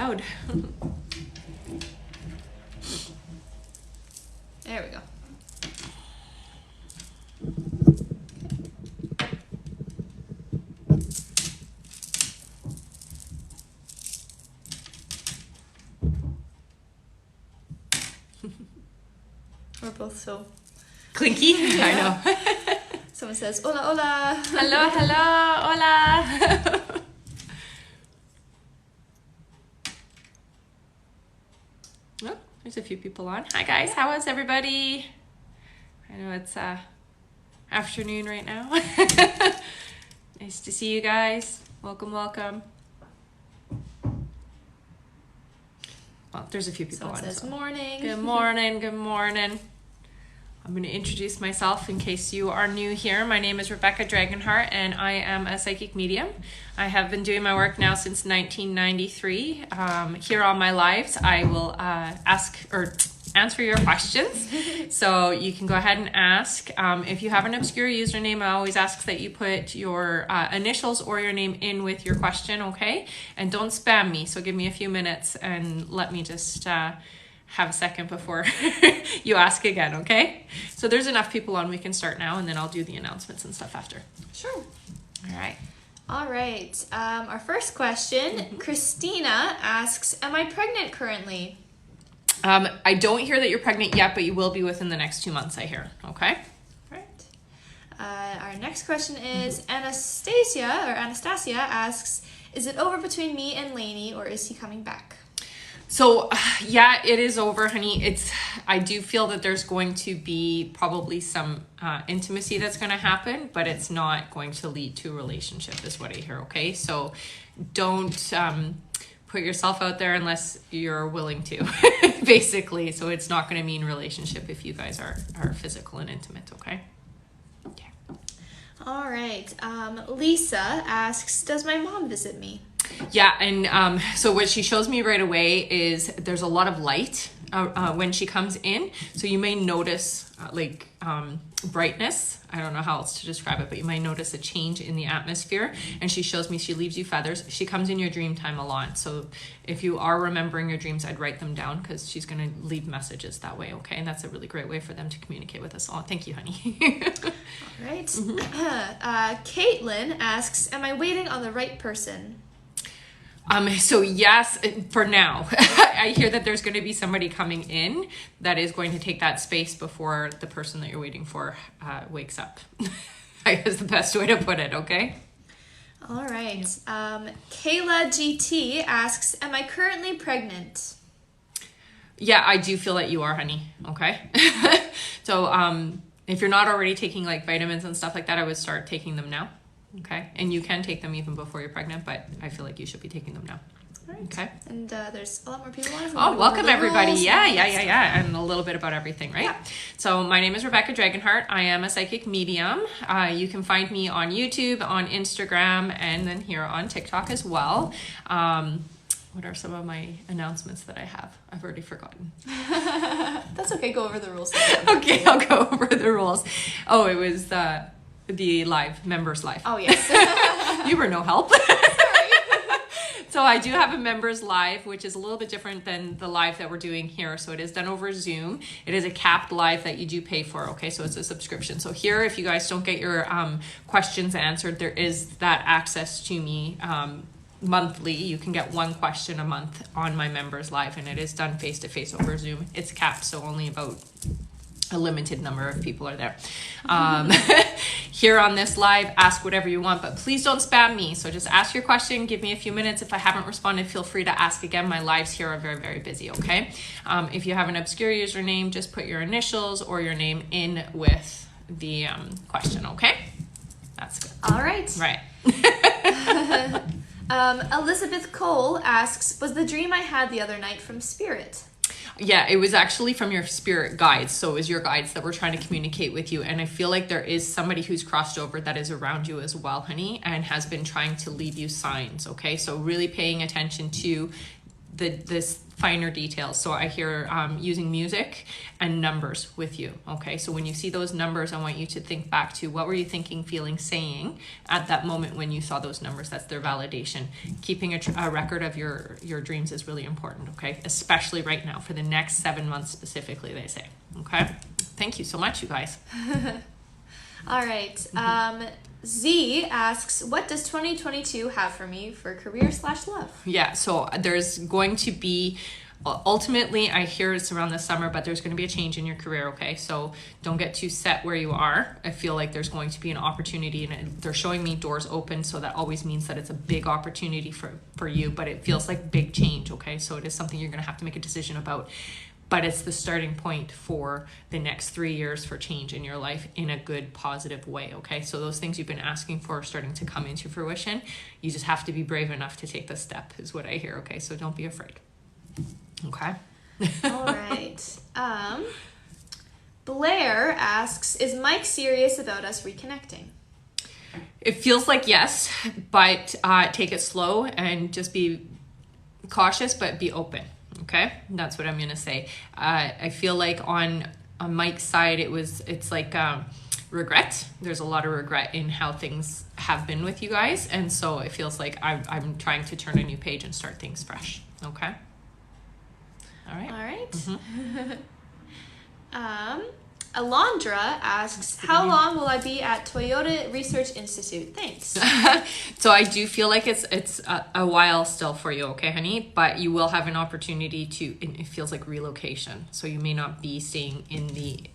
loud. There we go. We're both so Clinky? Yeah. I know. Someone says, hola, hola. Hello, hello, hola. Oh, there's a few people on. Hi guys, how is everybody? I know it's afternoon right now. Nice to see you guys. Welcome, welcome. Well, there's a few people Someone on. says, morning. Good morning, good morning. I'm going to introduce myself in case you are new here. My name is Rebecca Dragonheart and I am a psychic medium. I have been doing my work now since 1993. Here on my lives, I will ask or answer your questions. So you can go ahead and ask. If you have an obscure username, I always ask that you put your initials or your name in with your question, okay? And don't spam me. So give me a few minutes and let me just have a second before you ask again, okay? So there's enough people on, we can start now, and then I'll do the announcements and stuff after. Sure. All right. All right. Our first question, Christina asks, am I pregnant currently? I don't hear that you're pregnant yet, but you will be within the next 2 months, I hear, okay? Right. Our next question is Anastasia asks, is it over between me and Lainey, or is he coming back? So yeah, it is over, honey. I do feel that there's going to be probably some intimacy that's going to happen, but it's not going to lead to a relationship is what I hear, okay? So don't put yourself out there unless you're willing to, basically. So it's not going to mean relationship if you guys are physical and intimate, okay? Yeah. All right. Lisa asks, does my mom visit me? Yeah, and so what she shows me right away is there's a lot of light when she comes in. So you may notice brightness. I don't know how else to describe it, but you might notice a change in the atmosphere. And she shows me she leaves you feathers. She comes in your dream time a lot. So if you are remembering your dreams, I'd write them down because she's going to leave messages that way, okay? And that's a really great way for them to communicate with us all. Thank you, honey. All right. Caitlin asks, am I waiting on the right person? So yes, for now. I hear that there's going to be somebody coming in that is going to take that space before the person that you're waiting for wakes up. I guess the best way to put it, okay? All right. Kayla GT asks, am I currently pregnant? Yeah, I do feel that you are, honey, okay? So if you're not already taking like vitamins and stuff like that, I would start taking them now. Okay, and you can take them even before you're pregnant, but I feel like you should be taking them now. All right. Okay. And there's a lot more people on. Oh, welcome everybody. Yeah. And a little bit about everything, right? Yeah. So my name is Rebecca Dragonheart. I am a psychic medium. You can find me on YouTube, on Instagram, and then here on TikTok as well. What are some of my announcements that I have? I've already forgotten. That's okay. Go over the rules. Okay, I'll go over the rules. Oh, it was the live, members live. Oh, yes. You were no help. So I do have a members live, which is a little bit different than the live that we're doing here. So it is done over Zoom. It is a capped live that you do pay for, okay? So it's a subscription. So here, if you guys don't get your questions answered, there is that access to me monthly. You can get one question a month on my members live, and it is done face-to-face over Zoom. It's capped, so only about a limited number of people are there. Here on this live, ask whatever you want, but please don't spam me. So just ask your question, give me a few minutes. If I haven't responded, feel free to ask again. My lives here are very, very busy, okay? If you have an obscure username, just put your initials or your name in with the question, okay? That's good. All right. Right. Elizabeth Cole asks, was the dream I had the other night from Spirit? Yeah, it was actually from your spirit guides. So it was your guides that were trying to communicate with you. And I feel like there is somebody who's crossed over that is around you as well, honey, and has been trying to leave you signs, okay? So really paying attention to this finer details. So I hear using music and numbers with you. Okay, so when you see those numbers, I want you to think back to what were you thinking, feeling, saying at that moment when you saw those numbers. That's their validation. Keeping a record of your dreams is really important. Okay, especially right now for the next 7 months specifically, they say. Okay, thank you so much, you guys. All right. Z asks, what does 2022 have for me for career/love? Yeah, so there's going to be, ultimately, I hear it's around the summer, but there's going to be a change in your career, okay? So don't get too set where you are. I feel like there's going to be an opportunity, and they're showing me doors open, so that always means that it's a big opportunity for you, but it feels like big change, okay? So it is something you're going to have to make a decision about. But it's the starting point for the next 3 years for change in your life in a good, positive way, okay? So those things you've been asking for are starting to come into fruition. You just have to be brave enough to take the step, is what I hear, okay? So don't be afraid, okay? All right. Blair asks, is Mike serious about us reconnecting? It feels like yes, but take it slow and just be cautious, but be open. Okay, that's what I'm gonna say. I feel like on Mike's side, it's like regret. There's a lot of regret in how things have been with you guys, and so it feels like I'm trying to turn a new page and start things fresh. Okay. All right. All right. Mm-hmm. Alondra asks, how long will I be at Toyota Research Institute? Thanks. So I do feel like it's a while still for you, okay, honey? But you will have an opportunity to, it feels like relocation. So you may not be staying in the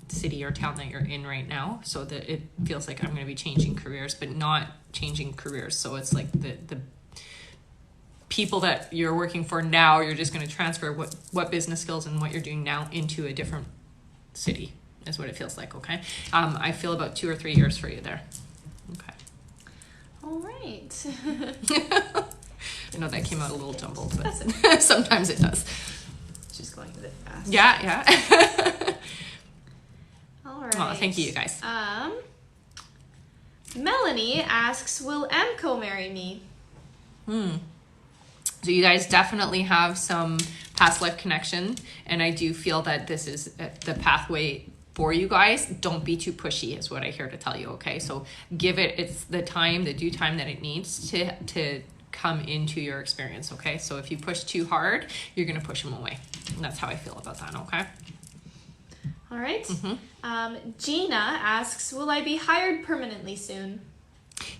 city or town that you're in right now. So that it feels like I'm going to be changing careers, but not changing careers. So it's like the people that you're working for now, you're just going to transfer what business skills and what you're doing now into a different city is what it feels like, okay? I feel about 2 or 3 years for you there. Okay. All right. I know that came out a little jumbled, but sometimes it does. Just going a bit fast. Yeah. All right. Oh, thank you guys. Melanie asks, will Amco marry me? So you guys definitely have some past life connection, and I do feel that this is the pathway for you guys. Don't be too pushy is what I hear to tell you, okay? So give it's the due time that it needs to come into your experience, okay? So if you push too hard, you're going to push them away. And that's how I feel about that, okay? All right. Mm-hmm. Gina asks, will I be hired permanently soon?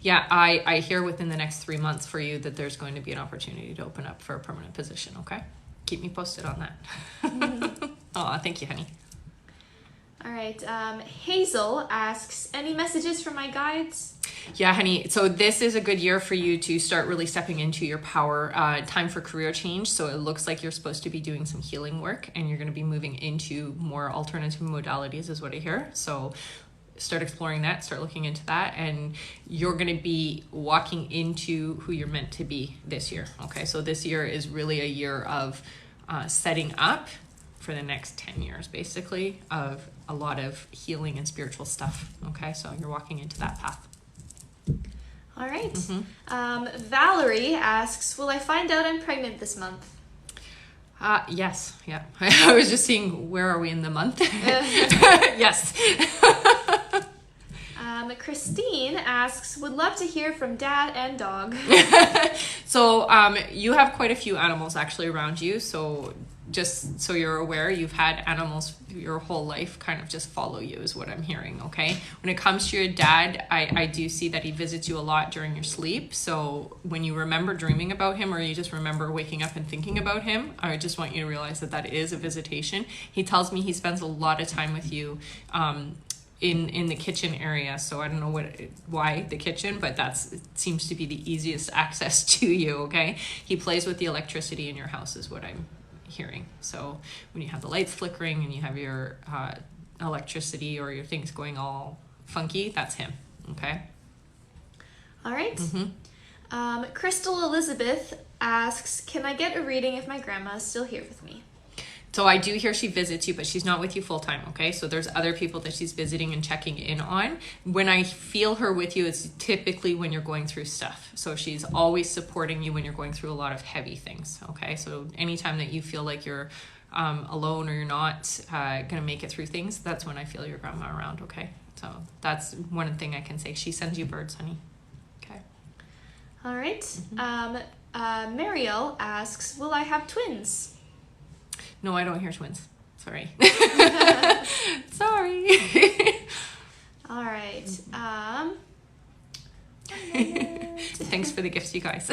Yeah, I hear within the next 3 months for you that there's going to be an opportunity to open up for a permanent position, okay? Keep me posted on that. Oh, thank you, honey. All right. Hazel asks, any messages from my guides? Yeah, honey. So this is a good year for you to start really stepping into your power. Time for career change. So it looks like you're supposed to be doing some healing work, and you're going to be moving into more alternative modalities is what I hear. So start exploring that, start looking into that, and you're going to be walking into who you're meant to be this year. Okay, so this year is really a year of setting up for the next 10 years, basically, of a lot of healing and spiritual stuff. Okay, so you're walking into that path. All right. Valerie asks, will I find out I'm pregnant this month? Yes. Yeah. I was just seeing, where are we in the month? Yes. Christine asks, would love to hear from dad and dog. So you have quite a few animals actually around you. So just so you're aware, you've had animals your whole life kind of just follow you is what I'm hearing, okay? When it comes to your dad, I do see that he visits you a lot during your sleep. So when you remember dreaming about him, or you just remember waking up and thinking about him, I just want you to realize that that is a visitation. He tells me he spends a lot of time with you in the kitchen area. So I don't know why the kitchen, but it seems to be the easiest access to you, okay? He plays with the electricity in your house is what I'm hearing. So when you have the lights flickering and you have your electricity or your things going all funky, that's him, okay? All right. Crystal Elizabeth asks, can I get a reading if my grandma is still here with me? So I do hear she visits you, but she's not with you full time, okay? So there's other people that she's visiting and checking in on. When I feel her with you, it's typically when you're going through stuff. So she's always supporting you when you're going through a lot of heavy things, okay? So anytime that you feel like you're alone or you're not going to make it through things, that's when I feel your grandma around, okay? So that's one thing I can say. She sends you birds, honey. Okay. All right. Mariel asks, will I have twins? No, I don't hear twins. Sorry. Sorry. All right. Thanks for the gifts, you guys.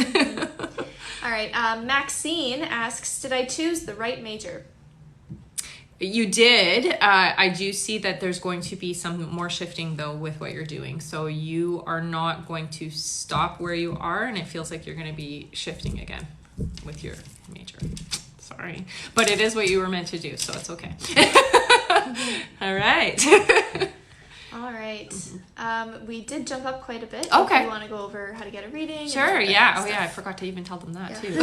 All right. Maxine asks, did I choose the right major? You did. I do see that there's going to be some more shifting though with what you're doing. So you are not going to stop where you are, and it feels like you're going to be shifting again with your major. Sorry. But it is what you were meant to do, so it's okay. All right. All right. We did jump up quite a bit. Okay. If you want to go over how to get a reading. Sure, yeah. Oh, yeah, I forgot to even tell them that, too.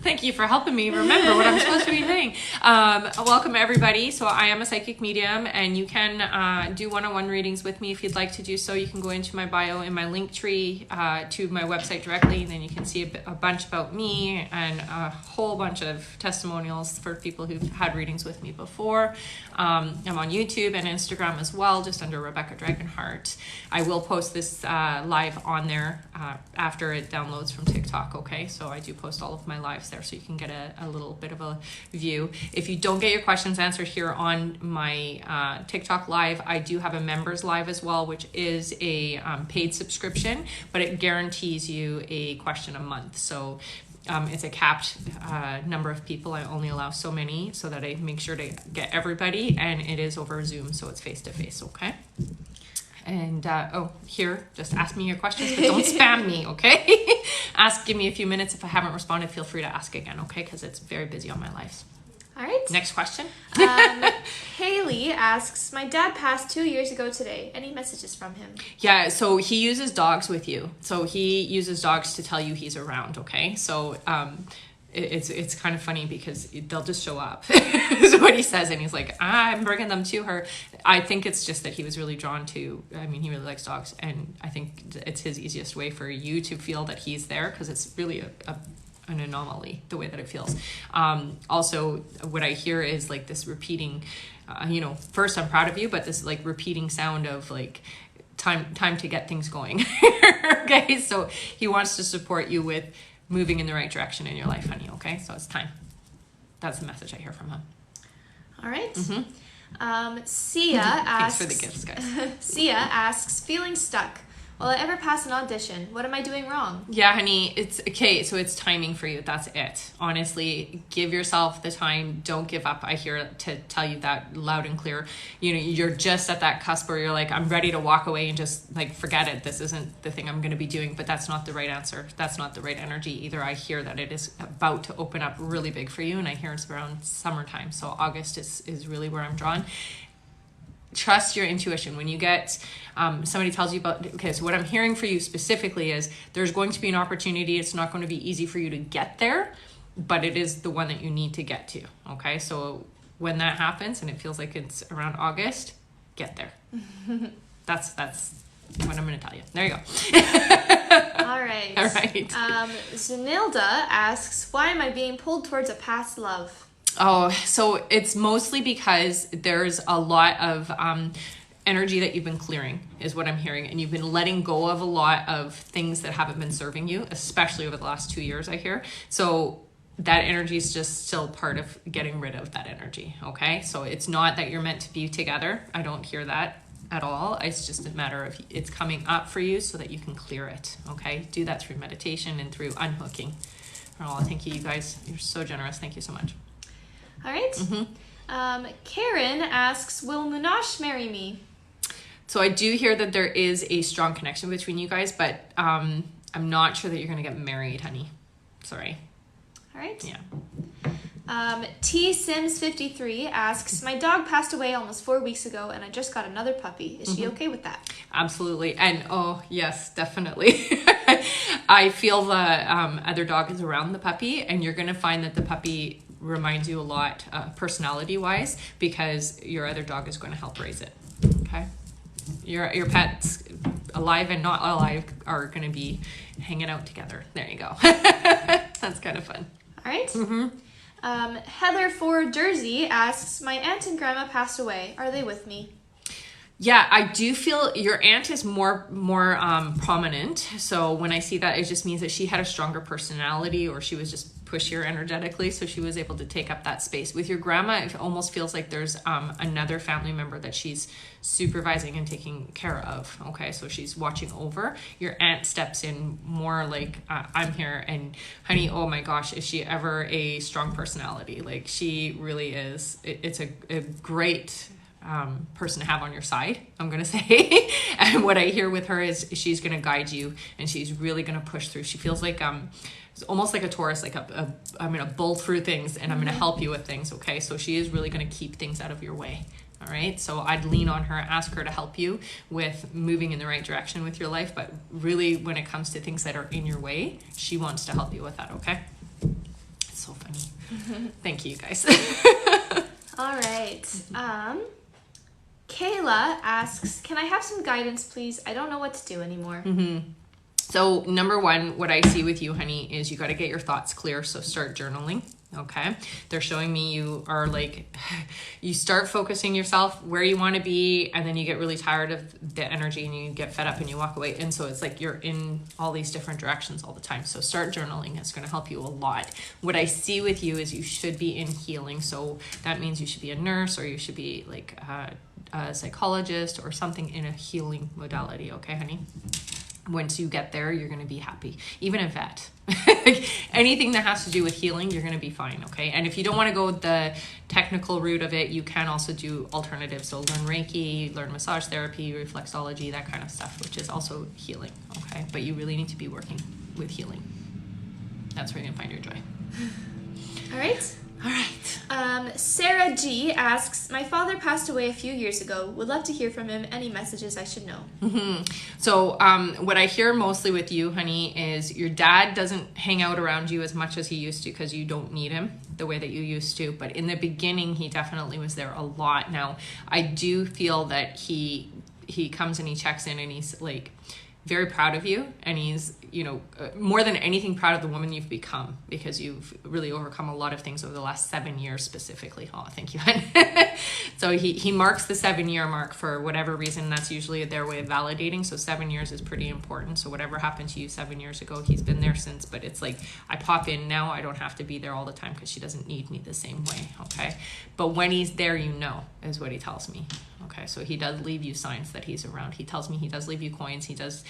Thank you for helping me remember what I'm supposed to be saying. Welcome, everybody. So I am a psychic medium, and you can do one-on-one readings with me if you'd like to do so. You can go into my bio in my link tree to my website directly, and then you can see a bunch about me and a whole bunch of testimonials for people who've had readings with me before. I'm on YouTube and Instagram as well, just under Rebecca Dragonheart. I will post this live on there after it downloads from TikTok, okay? So I do post all of my lives there, so you can get a little bit of a view. If you don't get your questions answered here on my TikTok live, I do have a members live as well, which is a paid subscription, but it guarantees you a question a month. So it's a capped number of people. I only allow so many so that I make sure to get everybody, and it is over Zoom, so it's face-to-face, okay? And here, just ask me your questions, but don't spam me, okay? Give me a few minutes. If I haven't responded, feel free to ask again, okay? Because it's very busy on my lives. All right. Next question. Haley asks, my dad passed 2 years ago today. Any messages from him? Yeah, so he uses dogs with you. So he uses dogs to tell you he's around, okay? So it's kind of funny because they'll just show up is what he says, and he's like, I'm bringing them to her. I think it's just that he was really drawn to, he really likes dogs, and I think it's his easiest way for you to feel that he's there, because it's really an anomaly the way that it feels. Also, what I hear is like this repeating, first I'm proud of you, but this like repeating sound of like time to get things going. Okay, so he wants to support you with moving in the right direction in your life, honey. Okay, so it's time. That's the message I hear from him. All right. Sia asks, thanks for the gifts, guys. Sia asks, feeling stuck. Will I ever pass an audition? What am I doing wrong? Yeah, honey, it's okay. So it's timing for you. That's it. Honestly, give yourself the time. Don't give up. I hear to tell you that loud and clear. You're just at that cusp where you're like, I'm ready to walk away and just like, forget it. This isn't the thing I'm going to be doing, but that's not the right answer. That's not the right energy either. I hear that it is about to open up really big for you, and I hear it's around summertime. So August is really where I'm drawn. Trust your intuition. When you get somebody tells you about, okay, so what I'm hearing for you specifically is there's going to be an opportunity. It's not going to be easy for you to get there, but it is the one that you need to get to. Okay, so when that happens and it feels like it's around August, get there. That's what I'm going to tell you. There you go. All right. All right. Zunilda asks, why am I being pulled towards a past love? Oh, so it's mostly because there's a lot of energy that you've been clearing is what I'm hearing. And you've been letting go of a lot of things that haven't been serving you, especially over the last 2 years, I hear. So that energy is just still part of getting rid of that energy. Okay. So it's not that you're meant to be together. I don't hear that at all. It's just a matter of it's coming up for you so that you can clear it. Okay. Do that through meditation and through unhooking. Oh, thank you, you guys. You're so generous. Thank you so much. All right. Karen asks, will Munash marry me? So I do hear that there is a strong connection between you guys, but I'm not sure that you're going to get married, honey. Sorry. All right. Yeah. T Sims 53 asks, my dog passed away almost 4 weeks ago, and I just got another puppy. Is she okay with that? Absolutely. And oh, yes, definitely. I feel the other dog is around the puppy, and you're going to find that the puppy reminds you a lot personality wise, because your other dog is going to help raise it. Okay, your pets, alive and not alive, are going to be hanging out together. There you go. That's kind of fun. All right. Heather for Jersey asks, my aunt and grandma passed away. Are they with me? Yeah, I do feel your aunt is more prominent. So when I see that, it just means that she had a stronger personality, or she was just pushier energetically, so she was able to take up that space. With your grandma, it almost feels like there's another family member that she's supervising and taking care of. Okay, so she's watching over. Your aunt steps in more like, I'm here, and honey, oh my gosh, is she ever a strong personality? Like, she really is. It's a great person to have on your side, I'm gonna say. And what I hear with her is she's gonna guide you, and she's really gonna push through. She feels like it's almost like a Taurus, like I'm gonna bull through things, and I'm gonna help you with things. Okay, so she is really gonna keep things out of your way. All right, so I'd lean on her, ask her to help you with moving in the right direction with your life. But really, when it comes to things that are in your way, she wants to help you with that. Okay, it's so funny. Thank you, guys. All right. Kayla asks, can I have some guidance, please? I don't know what to do anymore. So number one, what I see with you, honey, is you got to get your thoughts clear. So start journaling. Okay. They're showing me you are like, you start focusing yourself where you want to be, and then you get really tired of the energy and you get fed up and you walk away. And so it's like you're in all these different directions all the time. So start journaling. It's going to help you a lot. What I see with you is you should be in healing. So that means you should be a nurse, or you should be like a psychologist or something in a healing modality. Okay, honey? Once you get there, you're going to be happy. Even a vet. Anything that has to do with healing, you're going to be fine, okay? And if you don't want to go the technical route of it, you can also do alternatives. So learn Reiki, learn massage therapy, reflexology, that kind of stuff, which is also healing, okay? But you really need to be working with healing. That's where you're going to find your joy. All right. All right. Sarah G asks, my father passed away a few years ago. Would love to hear from him. Any messages I should know? So what I hear mostly with you, honey, is your dad doesn't hang out around you as much as he used to, because you don't need him the way that you used to. But in the beginning, he definitely was there a lot. Now, I do feel that he comes and he checks in, and he's like very proud of you, and he's, you know, more than anything, proud of the woman you've become, because you've really overcome a lot of things over the last 7 years specifically. Oh, thank you. So he marks the 7-year mark for whatever reason. That's usually their way of validating. So 7 years is pretty important. So whatever happened to you 7 years ago, he's been there since. But it's like, I pop in now, I don't have to be there all the time, because she doesn't need me the same way. Okay, but when he's there, you know, is what he tells me. Okay, so he does leave you signs that he's around. He tells me he does leave you coins. He does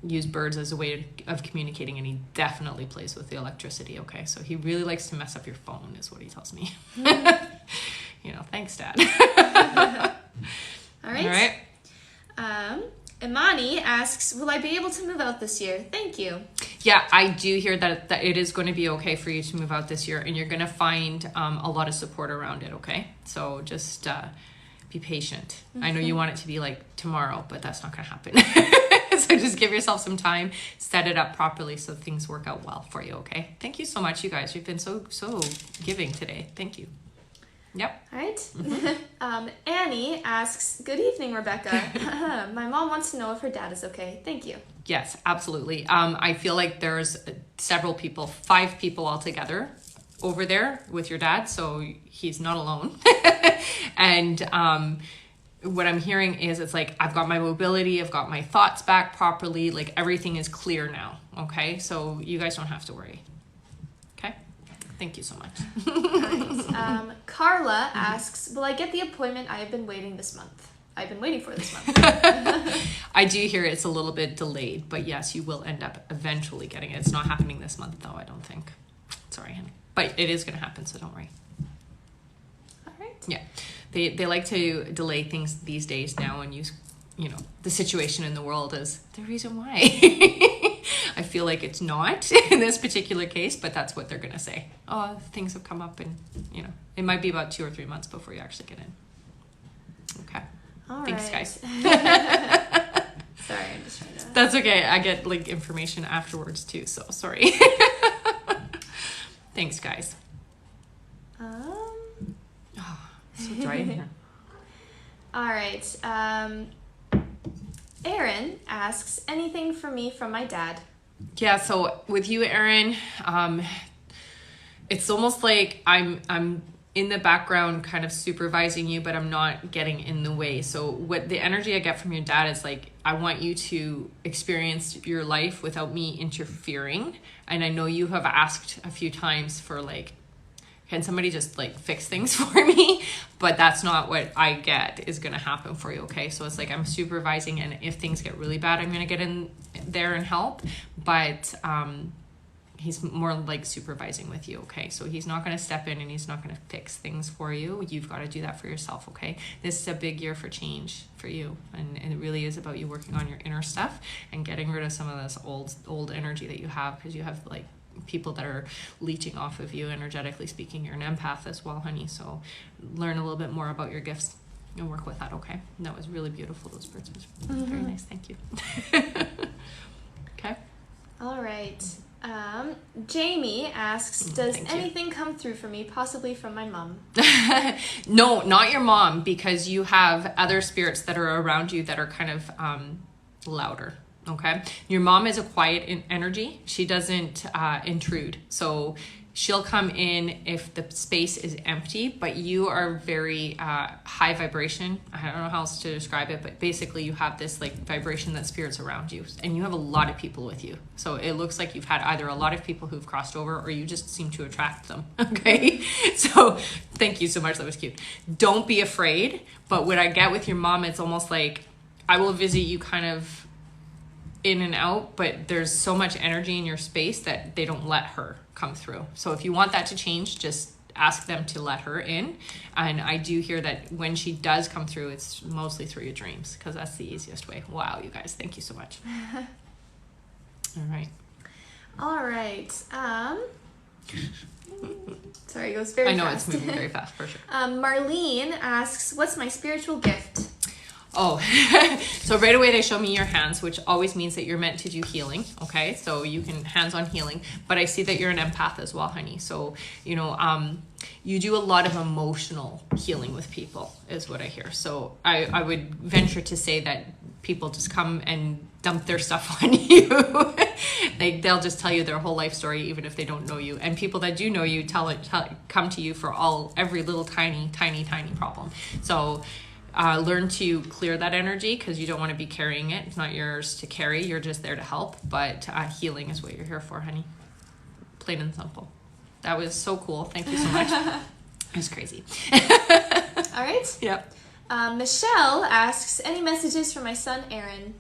use birds as a way of communicating, and he definitely plays with the electricity. Okay, so he really likes to mess up your phone, is what he tells me. You know, thanks, Dad. All right. All right. Imani asks, will I be able to move out this year? Thank you. Yeah, I do hear that it is going to be okay for you to move out this year, and you're going to find a lot of support around it. Okay, so just be patient. I know you want it to be like tomorrow, but that's not going to happen. So just give yourself some time, set it up properly so things work out well for you. Okay. Thank you so much, you guys. You've been so giving today. Thank you. Yep. All right. Annie asks, good evening, Rebecca. My mom wants to know if her dad is okay. Thank you. Yes, absolutely. I feel like there's several people, 5 people altogether over there with your dad, so he's not alone. And what I'm hearing is, it's like, I've got my mobility, I've got my thoughts back properly, like everything is clear now. Okay, so you guys don't have to worry. Okay, thank you so much. Right. Carla asks, will I get the appointment I have been waiting this month? I've been waiting for this month. I do hear it's a little bit delayed, but yes, you will end up eventually getting it. It's not happening this month though, I don't think. Sorry, honey. But it is going to happen, so don't worry. All right. Yeah. They like to delay things these days now, and use, you know, the situation in the world as the reason why. I feel like it's not in this particular case, but that's what they're going to say. Oh, things have come up, and, you know, it might be about 2 or 3 months before you actually get in. Okay. All Thanks, right. guys. Sorry, I'm just trying to... That's okay. I get, like, information afterwards, too, so sorry. Thanks, guys. dry in here. All right. Aaron asks, anything for me from my dad? Yeah, so with you, Aaron, it's almost like I'm in the background kind of supervising you, but I'm not getting in the way. So what the energy I get from your dad is like, I want you to experience your life without me interfering. And I know you have asked a few times for like, can somebody just like fix things for me? But that's not what I get is going to happen for you. Okay. So it's like, I'm supervising, and if things get really bad, I'm going to get in there and help. But, he's more like supervising with you. Okay. So he's not going to step in and he's not going to fix things for you. You've got to do that for yourself. Okay. This is a big year for change for you. And it really is about you working on your inner stuff and getting rid of some of this old energy that you have, because you have like people that are leeching off of you, energetically speaking. You're an empath as well, honey. So learn a little bit more about your gifts and work with that. Okay. And that was really beautiful. Those birds was very nice. Thank you. Okay. All right. Jamie asks, does anything come through for me, possibly from my mom? No, not your mom, because you have other spirits that are around you that are kind of louder. Okay. Your mom is a quiet energy. She doesn't intrude. So she'll come in if the space is empty, but you are very high vibration. I don't know how else to describe it, but basically you have this like vibration that spirits around you, and you have a lot of people with you. So it looks like you've had either a lot of people who've crossed over, or you just seem to attract them. Okay. So thank you so much. That was cute. Don't be afraid. But what I get with your mom, it's almost like I will visit you kind of in and out, but there's so much energy in your space that they don't let her come through. So if you want that to change, just ask them to let her in. And I do hear that when she does come through, it's mostly through your dreams, because that's the easiest way. Wow, you guys, thank you so much. All right. Sorry, it goes very fast. I know it's moving very fast, for sure. Marlene asks, what's my spiritual gift? Oh, so right away they show me your hands, which always means that you're meant to do healing. Okay, so you can hands-on healing, but I see that you're an empath as well, honey. So, you know, you do a lot of emotional healing with people is what I hear. So I would venture to say that people just come and dump their stuff on you. They'll just tell you their whole life story, even if they don't know you. And people that do know you come to you for every little tiny problem. So learn to clear that energy, because you don't want to be carrying it. It's not yours to carry. You're just there to help. But healing is what you're here for, honey. Plain and simple. That was so cool. Thank you so much. It was crazy. All right. Yep. Michelle asks, any messages for my son, Aaron?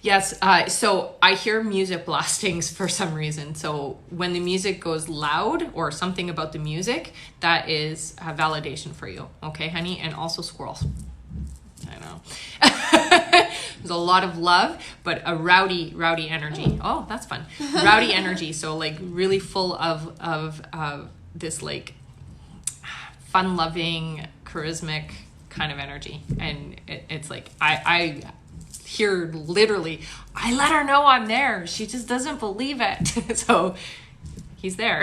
Yes. So I hear music blastings for some reason. So when the music goes loud, or something about the music, that is a validation for you. Okay, honey? And also squirrels. I know. There's a lot of love, but a rowdy energy. Oh, that's fun. Rowdy energy. So like really full of this like fun-loving, charismatic kind of energy. And it's like, I hear literally, I let her know I'm there. She just doesn't believe it. So he's there.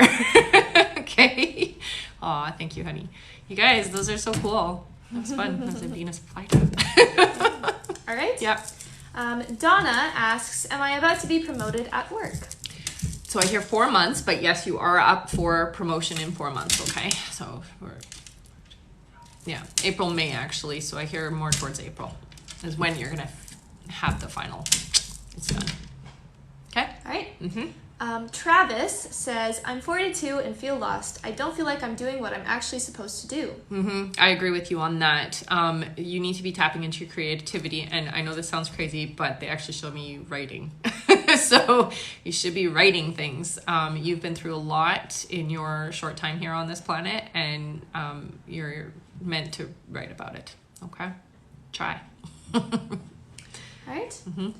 Okay. Aw, thank you, honey. You guys, those are so cool. That was fun. That was a Venus flytrap. All right. Yep. Donna asks, am I about to be promoted at work? So I hear 4 months, but yes, you are up for promotion in 4 months. Okay. So April, May actually. So I hear more towards April is when you're going to have the final. It's done. Okay. All right. Mm-hmm. Travis says, I'm 42 and feel lost. I don't feel like I'm doing what I'm actually supposed to do. Mm-hmm. I agree with you on that. You need to be tapping into your creativity. And I know this sounds crazy, but they actually show me you writing. So you should be writing things. You've been through a lot in your short time here on this planet, and you're meant to write about it. Okay? Try. All right. Mm-hmm.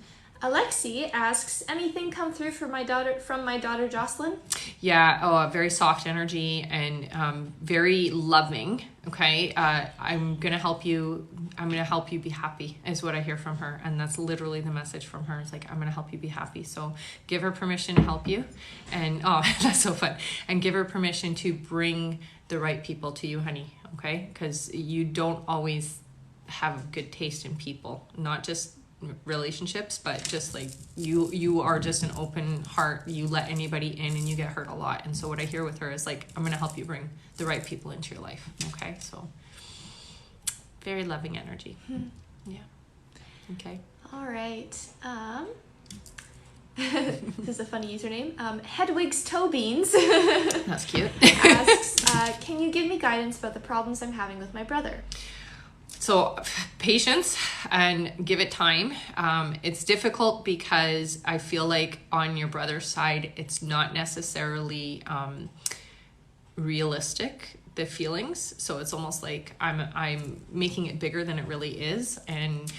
Alexi asks, anything come through from my daughter Jocelyn? Yeah, a very soft energy and very loving. Okay, I'm gonna help you. I'm gonna help you be happy is what I hear from her, and that's literally the message from her. It's like, I'm gonna help you be happy. So give her permission to help you, and oh, that's so fun. And give her permission to bring the right people to you, honey. okay? Because you don't always have good taste in people, not just relationships, but just like you are just an open heart. You let anybody in and you get hurt a lot. And so what I hear with her is like, I'm going to help you bring the right people into your life. Okay. So very loving energy. Yeah. Okay. All right. This is a funny username. Hedwig's Toe Beans That's cute. asks, can you give me guidance about the problems I'm having with my brother? So patience and give it time. It's difficult because I feel like on your brother's side, it's not necessarily realistic, the feelings. So it's almost like I'm making it bigger than it really is. And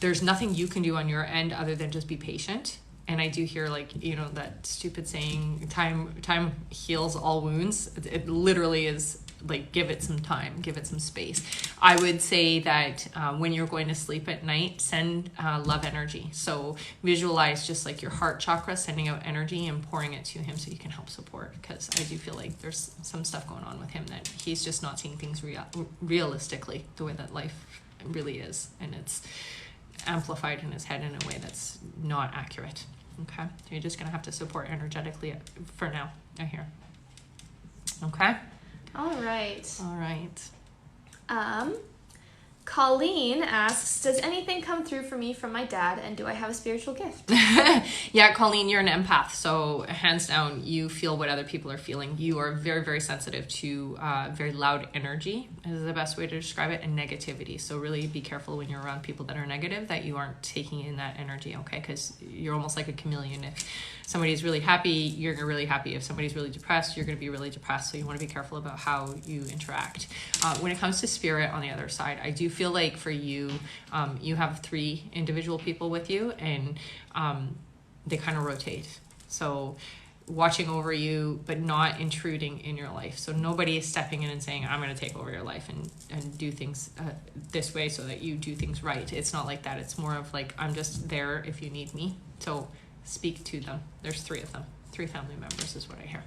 there's nothing you can do on your end other than just be patient. And I do hear like, that stupid saying, time heals all wounds. It literally is like, give it some time, give it some space. I would say that when you're going to sleep at night, send love energy. So visualize just like your heart chakra sending out energy and pouring it to him so you can help support. Because I do feel like there's some stuff going on with him that he's just not seeing things realistically the way that life really is. And it's amplified in his head in a way that's not accurate. Okay, so you're just gonna have to support energetically for now. I hear. Okay. All right. Colleen asks, does anything come through for me from my dad, and do I have a spiritual gift? Yeah, Colleen, you're an empath, so hands down, you feel what other people are feeling. You are very, very sensitive to very loud energy, is the best way to describe it, and negativity. So really be careful when you're around people that are negative that you aren't taking in that energy, okay? Because you're almost like a chameleon. If somebody's really happy, you're really happy. If somebody's really depressed, you're going to be really depressed. So you want to be careful about how you interact. When it comes to spirit on the other side, I do feel like for you, you have 3 individual people with you, and they kind of rotate. So watching over you, but not intruding in your life. So nobody is stepping in and saying, I'm going to take over your life and do things this way so that you do things right. It's not like that. It's more of like, I'm just there if you need me. So speak to them. There's 3 of them. 3 family members is what I hear.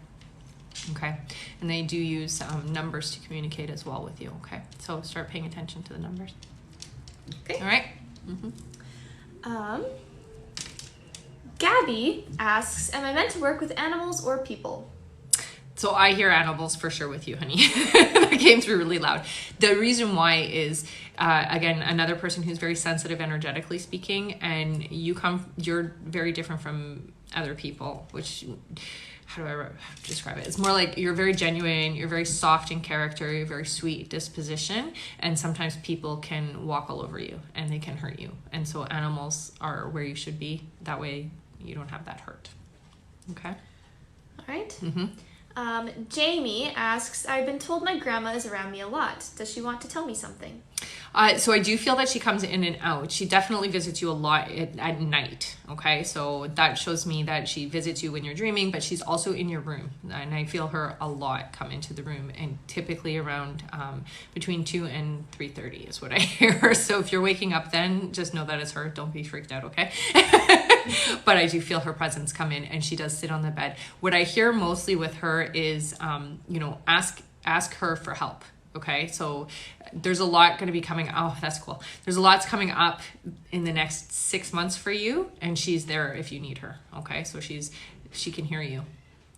Okay. And they do use numbers to communicate as well with you. Okay. So start paying attention to the numbers. Okay. All right. Gabby asks, am I meant to work with animals or people? So I hear animals for sure with you, honey. That came through really loud. The reason why is, again, another person who's very sensitive energetically speaking, and you're very different from other people, which, how do I describe it? It's more like you're very genuine, you're very soft in character, you're very sweet disposition, and sometimes people can walk all over you and they can hurt you. And so animals are where you should be. That way you don't have that hurt. Okay? All right. Jamie asks, I've been told my grandma is around me a lot. Does she want to tell me something? So I do feel that she comes in and out. She definitely visits you a lot at night, okay? So that shows me that she visits you when you're dreaming, but she's also in your room. And I feel her a lot come into the room, and typically around between 2 and 3:30 is what I hear. So if you're waking up then, just know that it's her. Don't be freaked out, okay? But I do feel her presence come in, and she does sit on the bed. What I hear mostly with her is, ask her for help. Okay, so there's a lot going to be coming. Oh, that's cool. There's a lot's coming up in the next 6 months for you, and she's there if you need her. Okay, so she can hear you.